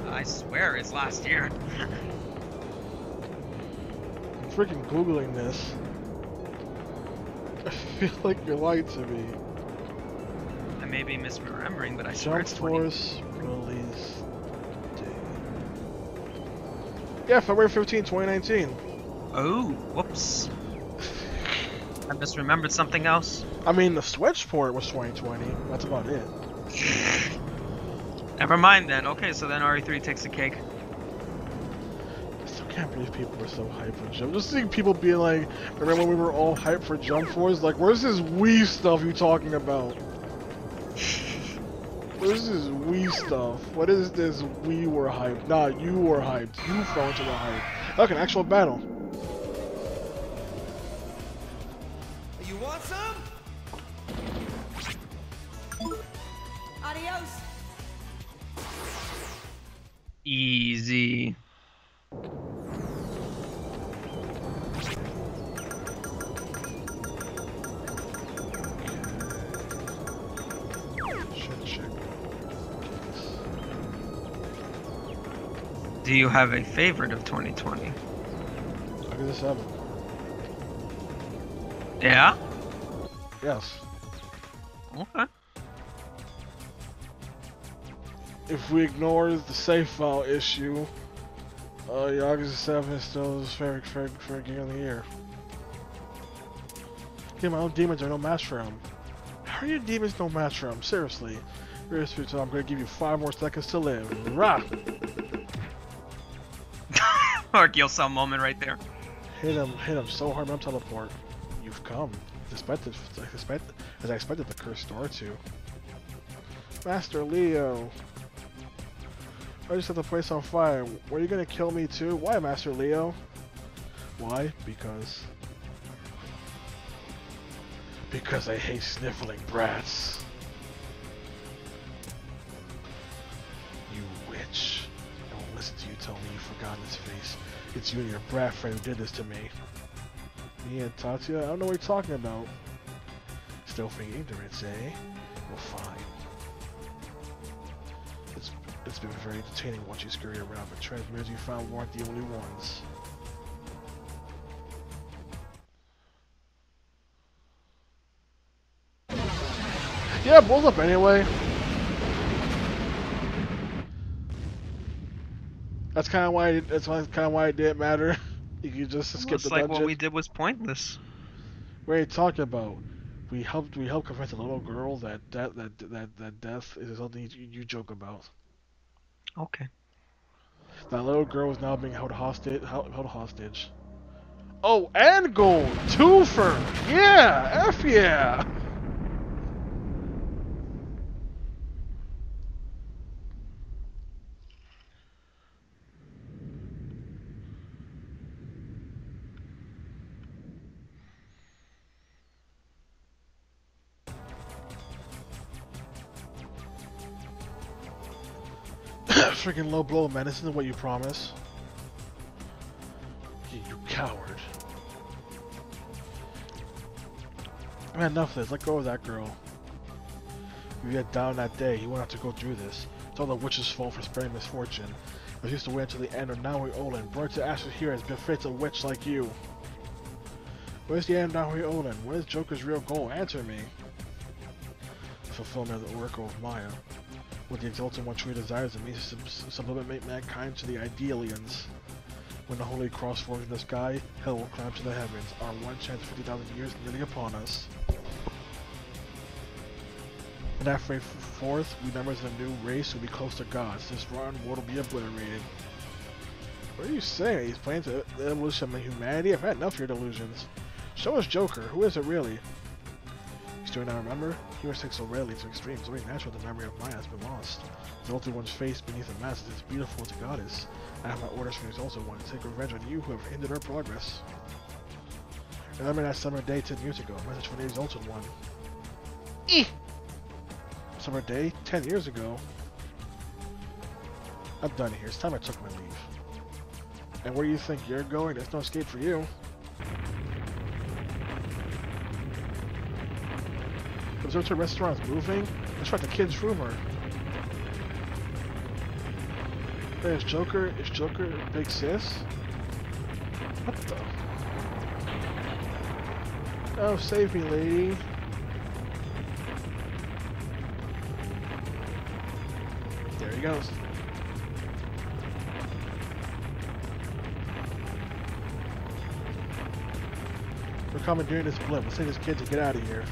I swear it's last year. I'm freaking Googling this. I feel like you're lying to me. I may be misremembering, but I swear Jump it's 20. Force release date. Yeah, February 15, 2019. Oh, whoops. I misremembered something else. I mean, the Switch port was 2020. That's about it. Never mind then. Okay, so then RE3 takes the cake. I still can't believe people were so hyped for Jump. Just seeing people being like, remember when we were all hyped for Jump Force? Like, where's this Wii stuff you talking about? Where's this Wii stuff? What is this we were hyped? Nah, you were hyped. You fell into the hype. Look, an actual battle. You want some? Adios. Easy. Should check. Do you have a favorite of 2020? Look at this 7. Yeah? Yes. Okay. If we ignore the save file issue, Yakuza 7 is still his favorite game of the year. Okay, my own demons are no match for him. How are your demons no match for him? Seriously. Seriously, I'm gonna give you 5 more seconds to live. Rah! Argyosal moment right there. Hit him so hard, I'm teleport. You've come. As I expected the cursed door to. Master Leo. I just set the place on fire. Were you gonna kill me too? Why, Master Leo? Why? Because I hate sniffling brats. You witch. I won't listen to you tell me you've forgotten his face. It's you and your brat friend who did this to me. Me and Tatya? I don't know what you're talking about. Still feigning ignorance, eh? Well, fine. It's been very entertaining watching you scurry around, but transmitters you found weren't the only ones. Yeah, blows up anyway. That's kind of why. That's kind of why it didn't matter. You could just skip the like dungeon. what we did was pointless. What are you talking about? We helped convince a little girl that death is something you joke about. Okay. That little girl is now being held hostage. Oh, and gold! Twofer! Yeah! F yeah! Freaking low blow, man. This isn't what you promised. You coward. Man, enough of this. Let go of that girl. If you had down that day, he wouldn't have to go through this. It's all the witch's fault for spreading misfortune. I used to wait until the end, or now we're Olin. Burned to ashes here as befits a witch like you. Where's the end now we're Olin? What is Joker's real goal? Answer me. The fulfillment of the Oracle of Maya. What the Exalted One truly desires it means to sublimate mankind to the Idealians. When the Holy Cross forms in the sky, hell will climb to the heavens. Our one chance of 50,000 years nearly upon us. In that forth, we members of the new race will be close to gods. This rotten world will be obliterated. What are you saying? He's playing to the evolution of humanity? I've had enough of your delusions. Show us Joker. Who is it really? You still not remember? Humans take so rarely to extremes. It's only natural the memory of Maya has been lost. The Exalted One's face beneath the mask is as beautiful as a goddess. I have my orders from the Exalted One to take revenge on you who have hindered our progress. Remember that summer day 10 years ago. A message from the Exalted One. Summer day 10 years ago. I'm done here. It's time I took my leave. And where do you think you're going? There's no escape for you. Observatory restaurant's moving? That's right, the kid's rumor. Wait, is Joker Big Sis? What the? Oh, save me, lady. There he goes. We're commandeering this blimp. Let's take this kid to get out of here.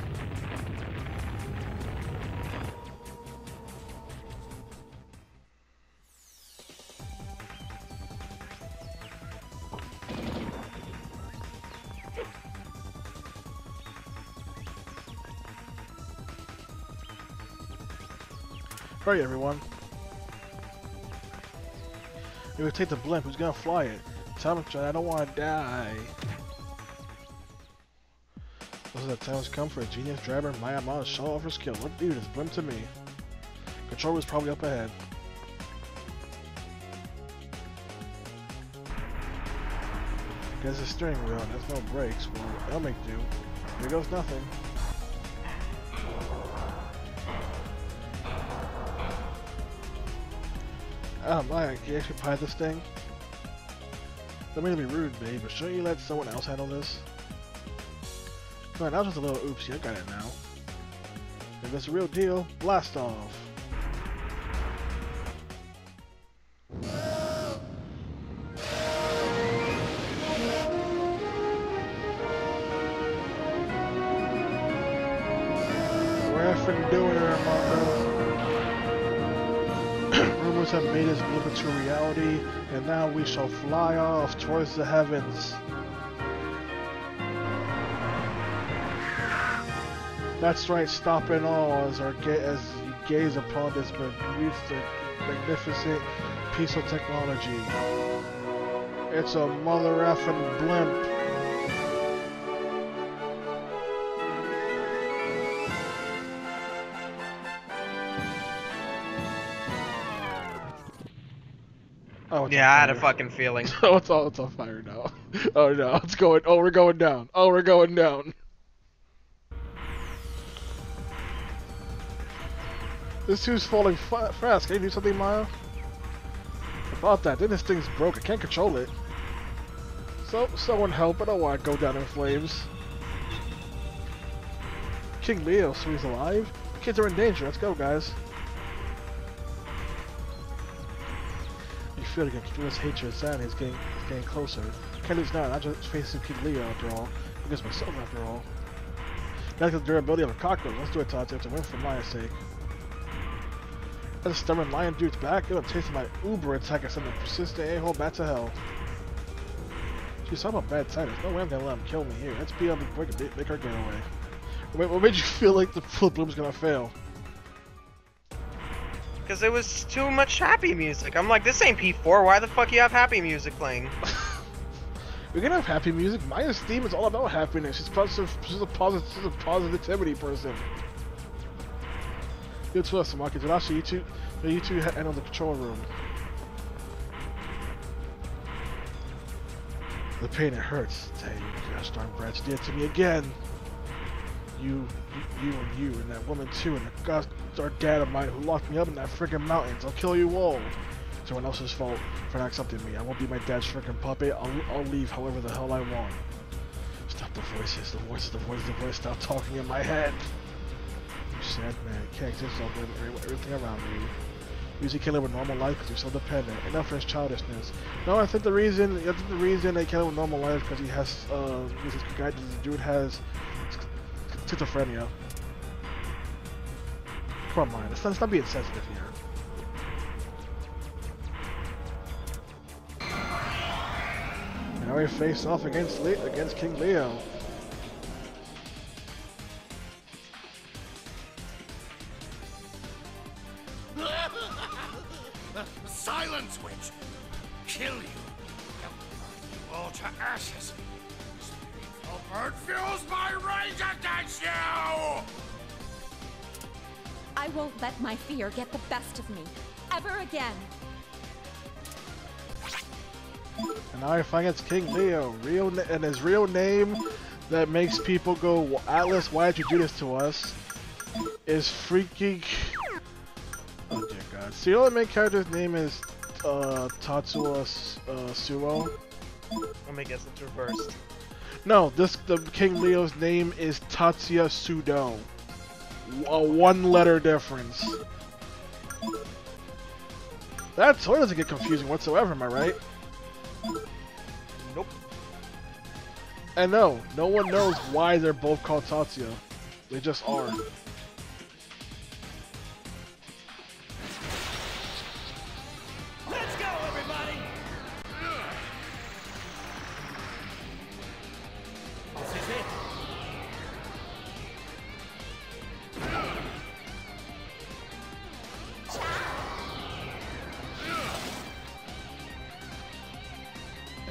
Hurry, everyone. We would take the blimp. Who's gonna fly it? Tell him, I don't want to die. Those are the times come for a genius driver. My amount to show off her skill. What dude is blimp to me? Control was probably up ahead. There's a steering wheel and there's no brakes. Well, that'll make do. Here goes nothing. Oh my, can you actually pilot this thing? Don't mean to be rude, babe, but shouldn't you let someone else handle this? Come on, that was just a little oopsie, I got it now. If it's a real deal, blast off! We're effing doing it, Marco. Rumors have made us look into reality, and now we shall fly off towards the heavens. That's right, stop in awe as you gaze upon this magnificent piece of technology. It's a mother effing blimp. Oh, Yeah, I had a fucking feeling. Oh, it's on fire now. Oh no, it's going. Oh, we're going down. Oh, we're going down. This dude's falling fast. Can you do something, Maya? About that, then this thing's broke. I can't control it. So, someone help. I don't want to go down in flames. King Leo, so he's alive? The kids are in danger. Let's go, guys. You feel like this hatred and sanity is getting closer. Can't lose now. I'm just facing King Leo after all. Against myself after all. That's the durability of a cockroach. Let's do it, Todd. To win for Maya's sake. That stubborn lion dude's back. It'll taste my uber attack. I send a persistent a-hole back to hell. She's talking about bad tidings. No way I'm gonna let him kill me here. Let's be on the break and make our getaway. What made you feel like the bloom's gonna fail? Because it was too much happy music. I'm like, this ain't P4. Why the fuck you have happy music playing? We're gonna have happy music. Maya's theme is all about happiness. She's a positivity person. Good to us, Marcus. And also, you two handle the control room. The pain, it hurts. Dang, you gosh darn brats did it to me again. You, and that woman too, and the gosh darn dad of mine who locked me up in that freaking mountains. I'll kill you all. It's someone else's fault for not accepting me. I won't be my dad's freaking puppet. I'll leave however the hell I want. Stop the voices, the voice. Stop talking in my head. You sad man, can't exist without everything around you. Music can't live a normal life because you're so dependent. Enough for his childishness. No, I think the reason they can't live a normal life because he has this guy, this dude has schizophrenia. Come on, man, let's not being sensitive here. And now we face off against King Leo. Silence, witch! Kill you! Burn you all to ashes! This painful burn fuels my rage against you! I won't let my fear get the best of me. Ever again. And now I find it's King Leo, and his real name that makes people go, Atlas, why did you do this to us? Is freaking... Oh dear God. So the main character's name is Tatsuya Suo. Let me guess, it's reversed. No, the King Leo's name is Tatsuya Sudo. A one-letter difference. That totally doesn't get confusing whatsoever, am I right? Nope. And no one knows why they're both called Tatsuya. They just are. Let's go, everybody! This is it.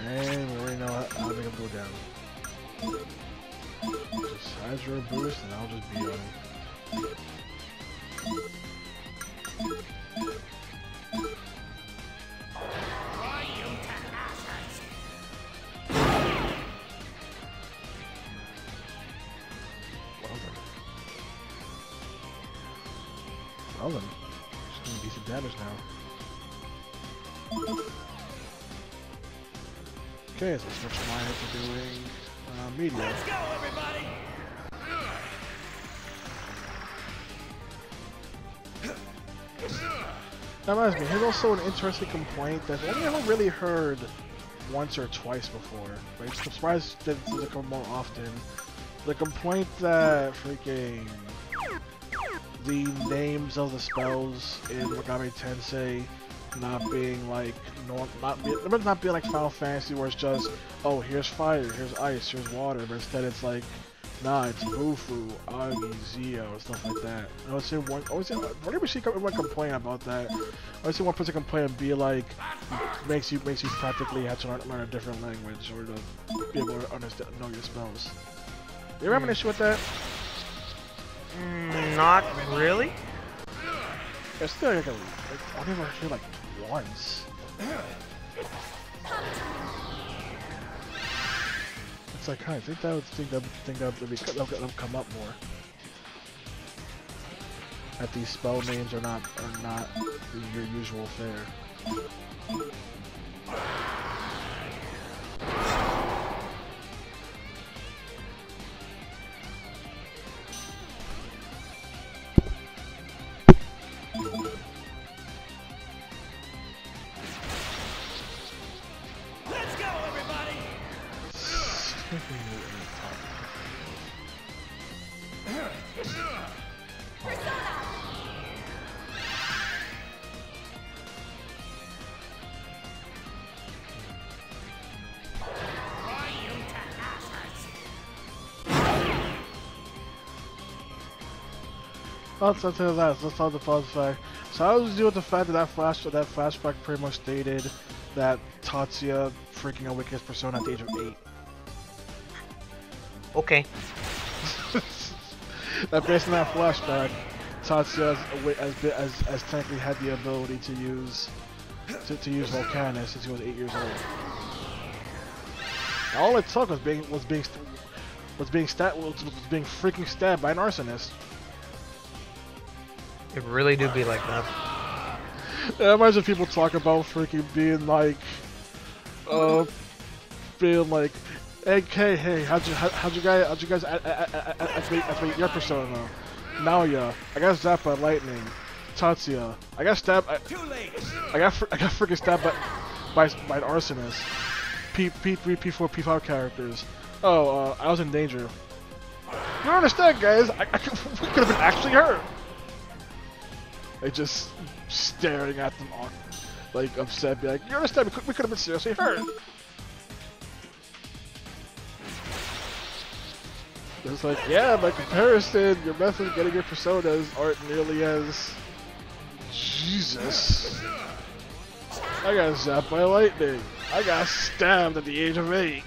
And we already know how to make him go down. Just Hydro boost and I'll just be on him. Well then, just doing decent damage now. Okay, so switch Maya to doing media. Let's go, everybody! That reminds me, here's also an interesting complaint that I've never really heard once or twice before. But I'm surprised that it doesn't come more often. The complaint that freaking the names of the spells in Megami Tensei not being like not being like Final Fantasy where it's just, oh, here's fire, here's ice, here's water, but instead it's like Nah, it's Bufu, Agi, Zio, and stuff like that. I would say whenever she everyone complain about that, I would say one person complain and be like, makes you practically have to learn a different language or to be able to understand, know your spells. You ever have an issue with that? Not really. It's still like I never heard like once. It's like, I think that would come up more. That these spell names are not your usual fare. Let's go, everybody! Let's talk the fun fact. So I was dealing with the fact that flashback pretty much stated that Tatsuya freaking awakens his persona at the age of 8. Okay. That based on that flashback, Tatsuya has technically had the ability to use Volcanus since he was 8 years old. All it took was being freaking stabbed by an arsonist. It really do be like that. Yeah, imagine people talk about freaking being like, hey, how'd you guys activate your persona? Naoya, I got zapped by lightning. Tatsuya, I got stabbed. I got freaking stabbed by an arsonist. P3, P4, P5 characters. Oh, I was in danger. You don't understand, guys. We could have been actually hurt. They just staring at them, like upset, be like, "You understand? We could have been seriously hurt." It's like, yeah, by comparison, your method of getting your personas aren't nearly as... Jesus. I got zapped by lightning. I got stabbed at the age of 8.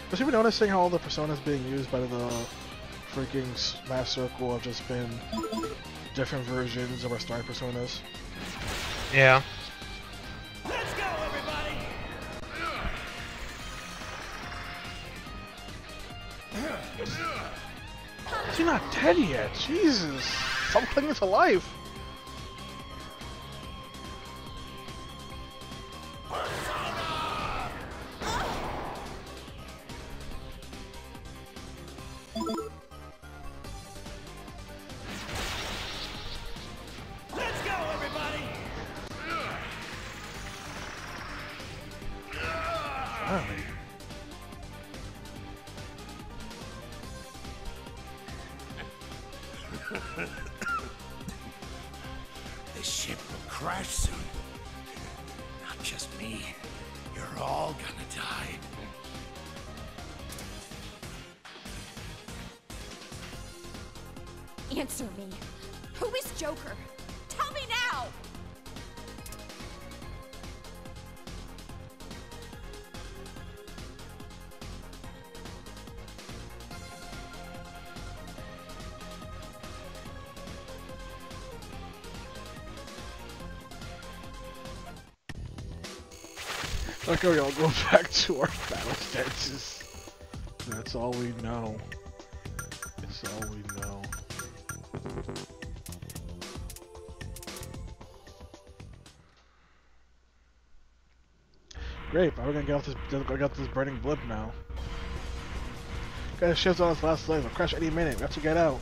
Was you noticing how all the personas being used by the freaking Smash Circle have just been different versions of our starting personas? Yeah. Let's go, everybody! Is he not dead yet? Jesus! Stop clinging to life! Let's go, everybody! Finally. The ship will crash soon. Not just me. You're all gonna die. Answer me. Who is Joker? Tell me now! Okay, we all go back to our battle stances. That's all we know. That's all we know. Great, but we're gonna get off this. I got this burning blip now. Guys, ship's on its last leg. It'll crash any minute. We have to get out.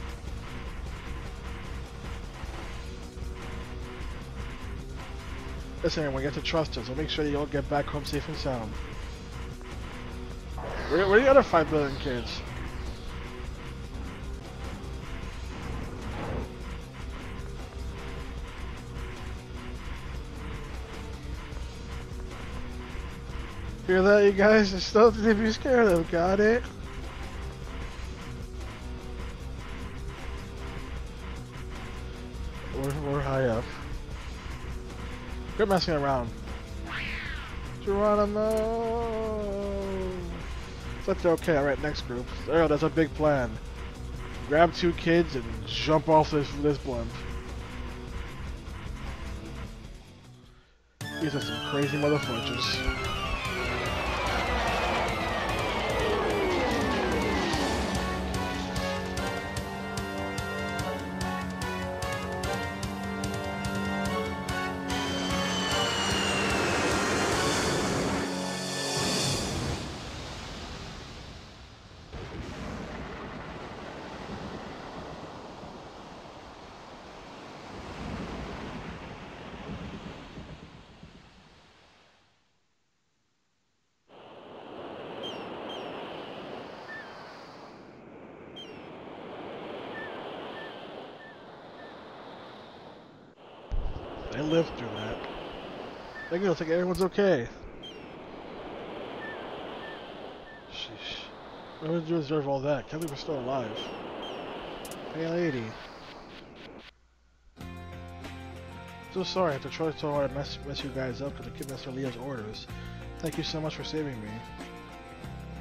Listen, everyone, you have to trust us. We'll make sure you all get back home safe and sound. Where are the other 5 billion kids? Hear that, you guys? There's nothing to be scared of. Got it? We're high up. Quit messing around. Geronimo! But they're okay. Alright, next group. There, that's a big plan. Grab 2 kids and jump off this blimp. These are some crazy motherfuckers. They lived through that. They're gonna think everyone's okay. Sheesh. What would you deserve all that? Can't believe we're still alive. Hey lady. So sorry, I have to try so hard to mess you guys up because I keep messing with Leah's orders. Thank you so much for saving me.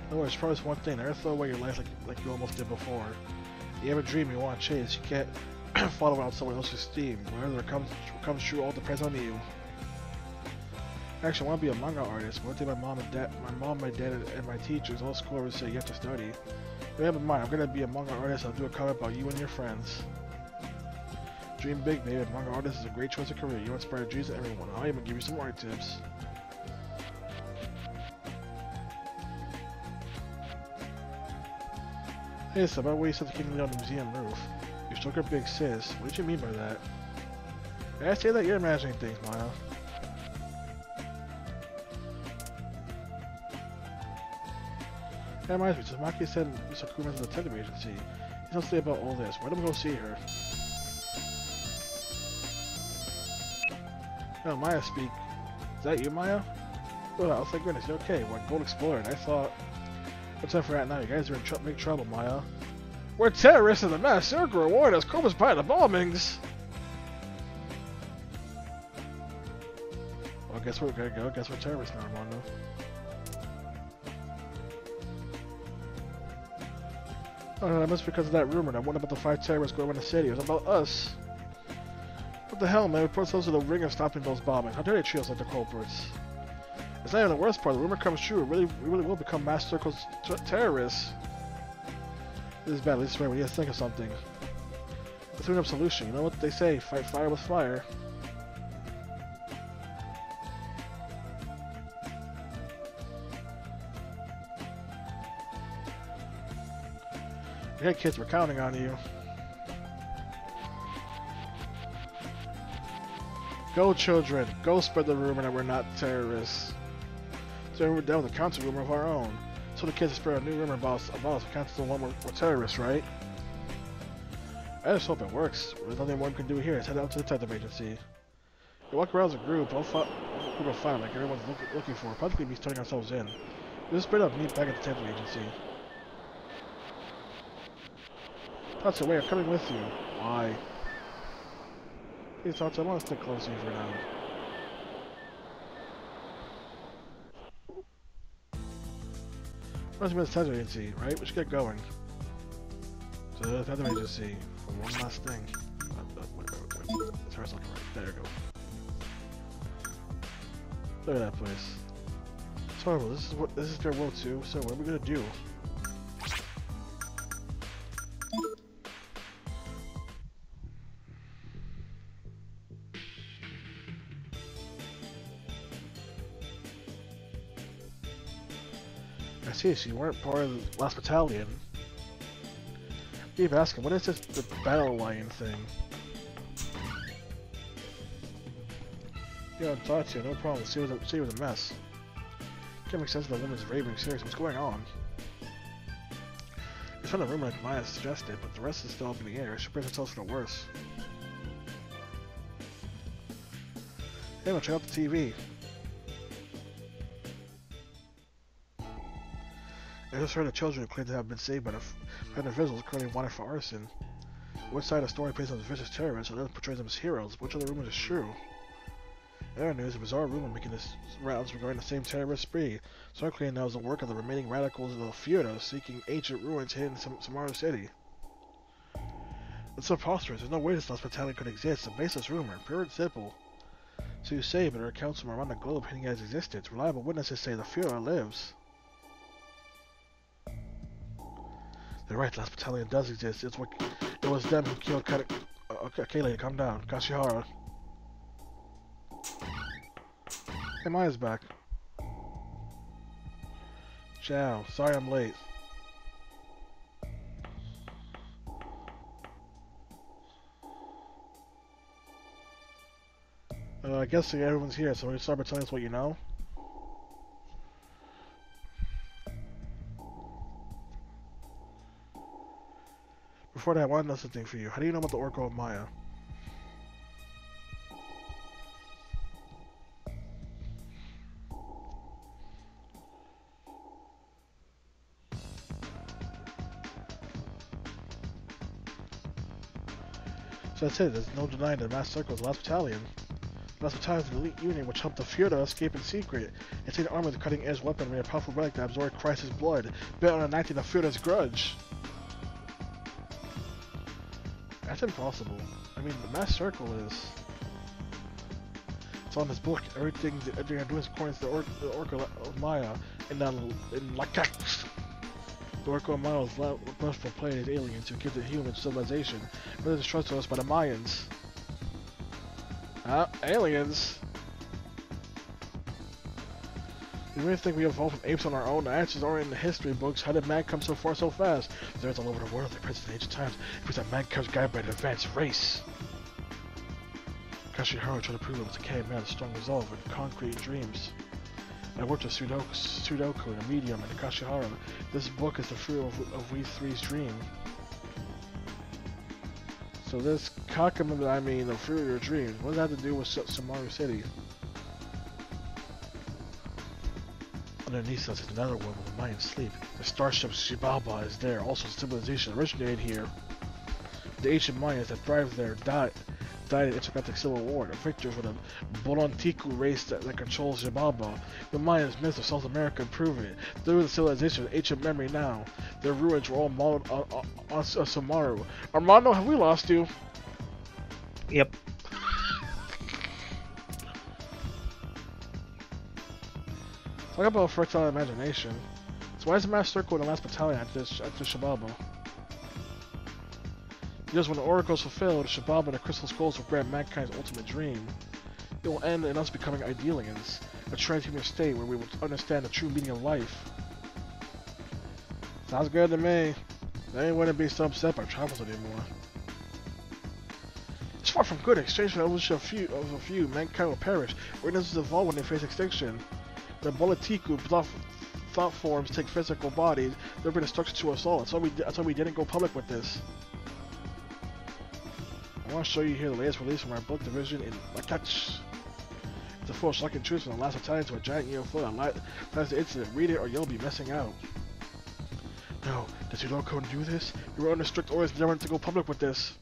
No worries, promise one thing, never throw away your life like you almost did before. You have a dream you want to chase, you can't follow out someone else's steam. Whatever comes true all depends on you. Actually, I want to be a manga artist. One day my mom, my dad, and my teachers, all school would say you have to study. But have in mind, I'm gonna be a manga artist. I'll do a comic about you and your friends. Dream big, baby. Manga artist is a great choice of career. You inspire dreams to everyone. I'll even give you some art tips. Hey, so about what you said to keep me on the museum roof. You struck her big sis. What did you mean by that? Did I say that? You're imagining things, Maya. That reminds me, Tamaki said Mr. Kuma's a detective agency. He's not say about all this. Why don't we go see her? No, Maya speak. Is that you, Maya? Oh, I was like, goodness, you're okay. We're going exploring. I thought... What's up for right now? You guys are in big trouble, Maya. We're terrorists in the mass circle reward us Kuma's by the bombings! Well, guess where we're gonna go? Guess we're terrorists now, Armando. Oh no, that must be because of that rumor that one about the 5 terrorists going around the city. It was about us. What the hell, man? We put ourselves in the ring of stopping those bombings. How dare they treat us like the culprits? It's not even the worst part. The rumor comes true. We really will become mass circles terrorists. This is bad. This is right. We need to think of something. Let's think of a solution. You know what they say? Fight fire with fire. Okay, kids, we're counting on you. Go, children. Go spread the rumor that we're not terrorists. So we're down with a counter rumor of our own. So the kids spread a new rumor about us. Counts the one we're terrorists, right? I just hope it works. There's nothing more we can do here. Let's head out to the detective agency. We walk around as a group. We'll find like everyone's looking for. Practically be turning ourselves in. We'll just spread up and meet back at the detective agency. That's the way I'm coming with you. Why? Please, Tots, I want to stick close to you for now. Must be the detective agency, right? We should get going. So the detective agency for one last thing. Wait. It's hers looking right. There you go. Look at that place. It's horrible. This is their world too. So what are we gonna do? I see, so you weren't part of the last battalion. Keep asking, what is this the battle line thing? Yeah, I'm talking to you, no problem. See you was a mess. Can't make sense of the woman's raving serious. What's going on? It's found a rumor like Maya suggested, but the rest is still up in the air. She brings herself for the worse. Hey, check out the TV. just heard of children who claim to have been saved by the individuals currently wanted for arson. One side of the story plays on the vicious terrorists, and the other portrays them as heroes. Which of the rumors is true? In other news, a bizarre rumor making its rounds regarding the same terrorist spree. Some claim that was the work of the remaining radicals of the Fiora seeking ancient ruins hidden in Samaru City. It's so preposterous. There's no way this lost battalion could exist. A baseless rumor, pure and simple. So you say, but there are accounts from around the globe hinting at its existence. Reliable witnesses say the Fiora lives. They're right, the last battalion does exist. It was them who killed okay, lady, calm down. Kashihara. Hey, Maya's back. Ciao. Sorry I'm late. I guess everyone's here, so we're gonna start by telling us what you know. Before that, I want to know something for you. How do you know about the Oracle of Maya? So that's it. There's no denying that the Mass Circle is the last battalion. The last battalion is an elite unit which helped the Fiora escape in secret. It's an army with a cutting-edge weapon made a powerful relic that absorbed Christ's blood, bent on enacting the Fiora's grudge. That's impossible. I mean, the Mass Circle is... It's on this book. Everything I do is according to the Oracle of Maya in Lakax. The Oracle of Maya was left for planet aliens who give the human civilization, but it is trusted to us by the Mayans. Aliens? You really think we evolved from apes on our own? The answers are in the history books. How did man come so far so fast? There's all over the world, the present in ancient times. It proves that mankind was guided by an advanced race. Kashihara tried to prove it was a cave man with strong resolve and concrete dreams. I worked with Sudoku and a medium and Kashihara. This book is the fruit of we three's dream. So this Kakama, the fruit of your dreams, what does that have to do with Samaru City? Underneath us is another world where the Mayans sleep. The starship Shibaba is there. Also, civilization originated here. The ancient Mayans that thrived there died in the intergalactic civil war. The victors were the Bolontiku race that controls Shibaba. The Mayans myths of South America prove it. They were the civilization of ancient memory now. Their ruins were all modeled on Samaru. Armando, have we lost you? Yep. Talk about fertile imagination. So why is the Mass Circle in the last battalion at this Shibaba? Because when the Oracle is fulfilled, Shibaba and the Crystal Skulls will grant mankind's ultimate dream. It will end in us becoming idealians, a transhuman state where we will understand the true meaning of life. Sounds good to me. They wouldn't be so upset by travels anymore. It's far from good. In exchange for the evolution of a few, mankind will perish. Organisms evolve when they face extinction. The Boletiku thought forms take physical bodies. They'll bring destruction to us all. That's why we didn't go public with this. I want to show you here the latest release from our book division in Lakach. It's a full shocking truth from the last battalion to a giant UFO that's the incident. Read it or you'll be missing out. No, did Sudoku do this? You were under strict orders never to go public with this.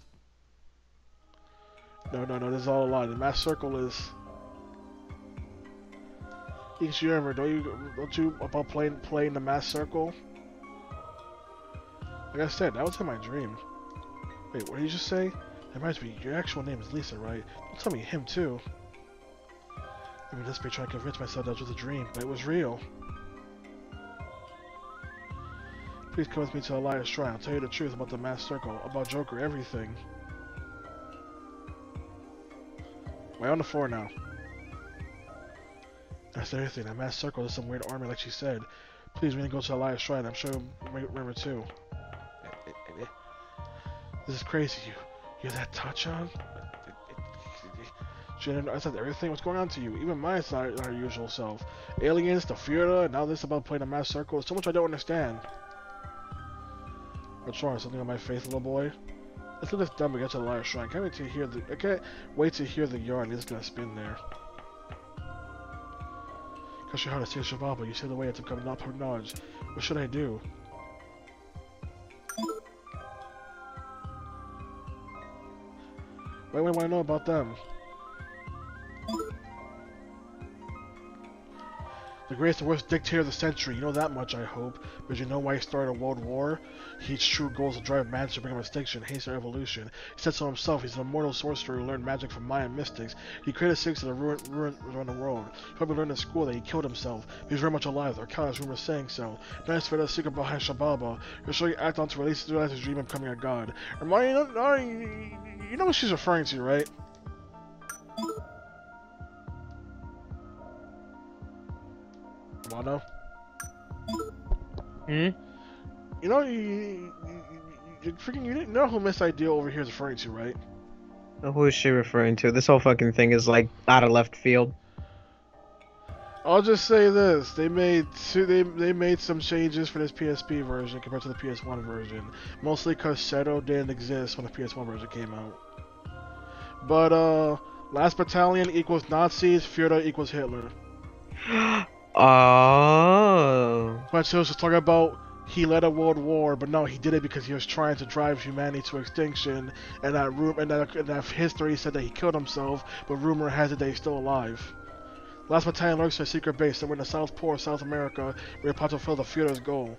No, this is all a lie. The Mass Circle is... Each year ever, don't you about playing the Mass Circle? Like I said, that was in my dream. Wait, what did you just say? That reminds me, your actual name is Lisa, right? Don't tell me him too. I mean, this may try to convince myself that was just a dream, but it was real. Please come with me to Elias Shrine. I'll tell you the truth about the Mass Circle, about Joker, everything. Way on the floor now. That's everything. That Mass Circle is some weird army like she said. Please, we need to go to Elias Shrine. I'm sure you'll remember too. This is crazy. You have that touch on? I said everything. What's going on to you? Even mine's not our usual self. Aliens, the Fiora, and now this about playing a Mass Circle. There's so much I don't understand. What's wrong? Something on my face, little boy? Let's let this dumb get to the Elias Shrine. Can't wait to hear the yarn. He's gonna spin there. Kashihara, see Shababa, you see the way to come not public knowledge. What should I do? Why would I want to know about them? The greatest and worst dictator of the century. You know that much, I hope. But you know why he started a world war? His true goal is to drive man to bring him extinction, hasten evolution. He said so himself. He's an immortal sorcerer who learned magic from Mayan mystics. He created six that ruin around the world. He probably learned in school that he killed himself. He's very much alive. There are countless rumors saying so. Nice for the secret behind Shababa. He'll show you act on to release his dream of becoming a god. Hermione, you know what she's referring to, right? Wano? Hmm? You know, you didn't know who Miss Ideal over here is referring to, right? Who is she referring to? This whole fucking thing is like out of left field. I'll just say this: they made some changes for this PSP version compared to the PS1 version, mostly because Shadow didn't exist when the PS1 version came out. But Last Battalion equals Nazis, Führer equals Hitler. Oh. But so it's talking about he led a world war, but no, he did it because he was trying to drive humanity to extinction, and that history said that he killed himself, but rumor has it that he's still alive. Last Battalion lurks in a secret base somewhere in the South Pole of South America, where about to fulfill the Führer's goal.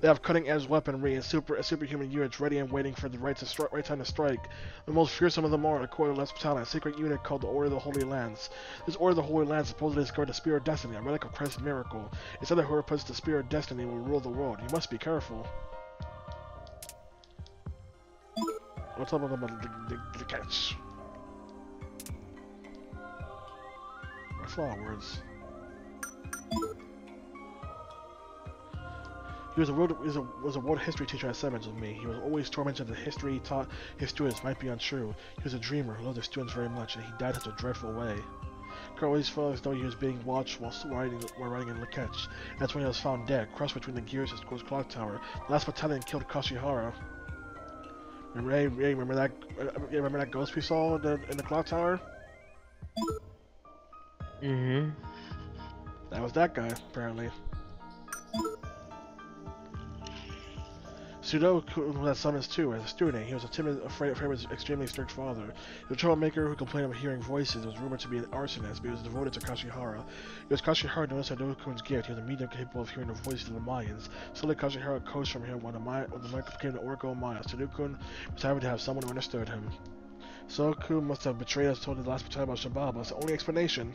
They have cutting-edge weaponry and superhuman units ready and waiting for the right time to strike. The most fearsome of them all are the Core of the Last Battalion, a secret unit called the Order of the Holy Lands. This Order of the Holy Lands supposedly discovered the Spear of Destiny, a relic of Christ's miracle. It said that whoever puts the Spear of Destiny will rule the world. You must be careful. What's up about the catch? That's a lot of words. He was a world history teacher at Sevens with me. He was always tormented that history he taught his students might be untrue. He was a dreamer who loved his students very much, and he died such a dreadful way. Carl always felt as though he was being watched while riding in Lekech. That's when he was found dead, crushed between the gears of his clock tower. The last battalion killed Kashihara. Remember that ghost we saw in the clock tower? Mm-hmm. That was that guy, apparently. Sudoku had summons too. As a student, he was a timid, afraid of his extremely strict father. He was a troublemaker who complained of hearing voices. He was rumored to be an arsonist, but he was devoted to Kashihara. It was Kashihara noticed Sudoku's gift. He was a medium capable of hearing the voices of the Mayans. Slowly, Kashihara coached from him when the Maya became the Oracle of Maya. Sudoku was happy to have someone who understood him. Sudoku must have betrayed us, told the last battalion about Shababa. That's the only explanation.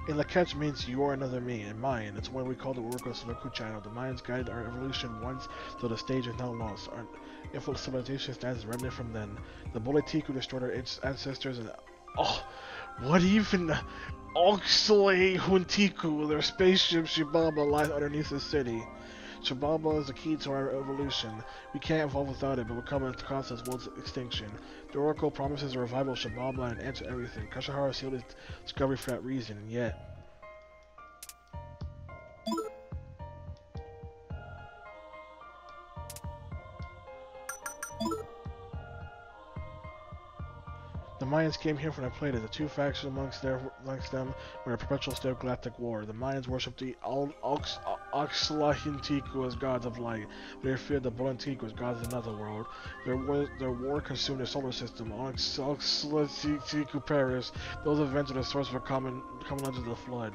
In Lekech means you are another me. In Mayan, it's what we call the Oracle Sudoku channel. The Mayans guided our evolution once, though the stage is now lost. Our infant civilization stands as remnant from then. The Boletiku destroyed our ancestors and... Oh, what even... Oxley Huntiku, their spaceship Shibaba lies underneath the city. Shababa is the key to our evolution. We can't evolve without it, but we're coming to cause as world's extinction. The Oracle promises a revival of Shababa and an end to everything. Kashihara sealed his discovery for that reason, and yet... The Mayans came here from the planet. The two factions amongst them were in a perpetual state of galactic war. The Mayans worshipped the Oxlahintiku as gods of light. They feared the Bolentiku as gods of another world. Their war consumed their solar system. Oxlahintiku perished. Those events are the source of a common legend of the flood.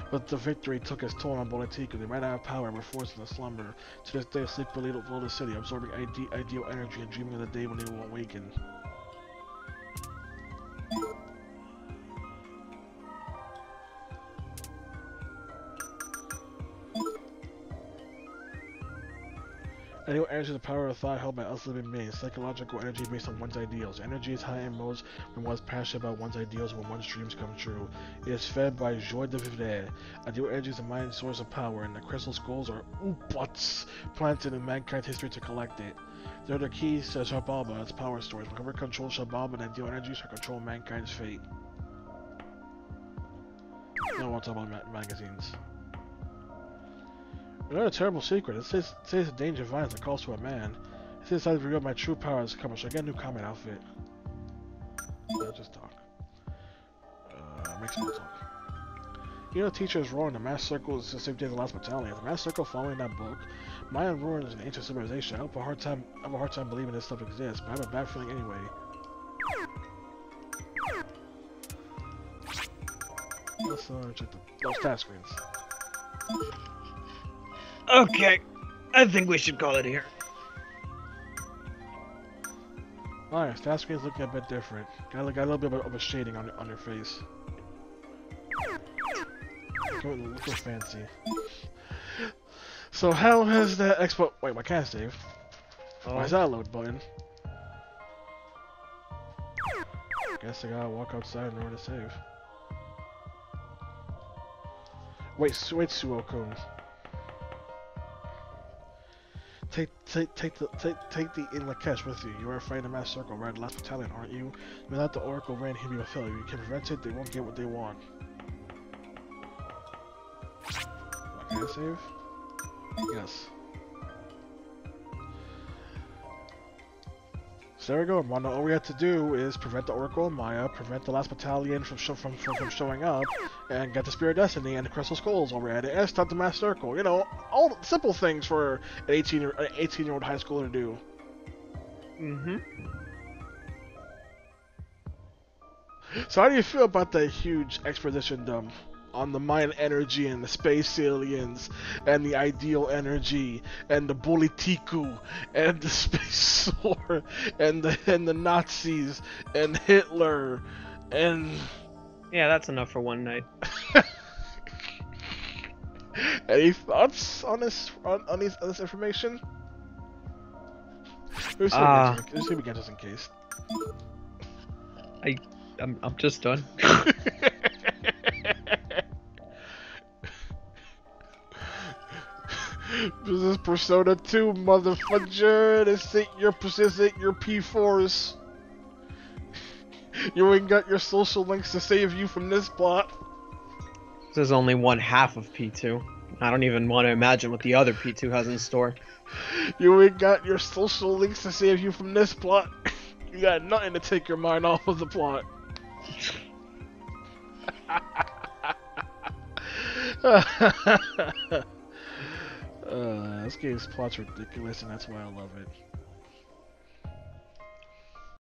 But the victory took its toll on Boletiku. They might not have power and were forced into slumber. To this day, they sleep below the city, absorbing ideal energy and dreaming of the day when they will awaken. Ideal energy is the power of thought held by us living beings. Psychological energy based on one's ideals. Energy is high in modes when one's passionate about one's ideals and when one's dreams come true. It is fed by joie de vivre. Ideal energy is the mind's source of power, and the crystal skulls are upots planted in mankind's history to collect it. They're the keys to Shababa, its power source. Whoever controls Shababa and ideal energy shall control mankind's fate. I don't want to talk about magazines. Another terrible secret. It says the danger of violence that calls to a man. It says I reveal my true powers coming, so I get a new combat outfit. Just talk. Make small talk. You know, teacher is wrong. The mass circle is the same day as the last battalion. The mass circle following that book. Mayan ruin is an ancient civilization. I have a hard time believing this stuff exists, but I have a bad feeling anyway. Let's check those task screens. Okay, I think we should call it here. Alright, task screen's looking a bit different. Got a little bit of a shading on your face. Look so fancy. So how has that expo? Wait, I can't save. Oh. Why is that a load button? Guess I gotta walk outside in order to save. Wait, Suo-kun. Take the in Lakesh with you. You are fighting the mass circle, right? The last battalion, aren't you? Without the Oracle Rain, he'll be a failure. You can prevent it, they won't get what they want. Can I save? Yes. So there we go, Mono. All we have to do is prevent the Oracle of Maya, prevent the last battalion from showing up, and get the Spirit of Destiny and the Crystal Skulls while we're at it, and stop the Mass Circle. You know, all the simple things for an 18-year-old high schooler to do. Mm-hmm. So how do you feel about that huge exposition dump on the Mayan energy and the space aliens and the ideal energy and the Bolitiku and the space sword and the Nazis and Hitler and Yeah, that's enough for one night. Any thoughts on this information? We're just gonna begin just in case. I'm just done. This is Persona 2, motherfucker. This ain't your P4s. You ain't got your social links to save you from this plot. This is only one half of P2. I don't even want to imagine what the other P2 has in store. You ain't got your social links to save you from this plot. You got nothing to take your mind off of the plot. This game's plot's ridiculous, and that's why I love it.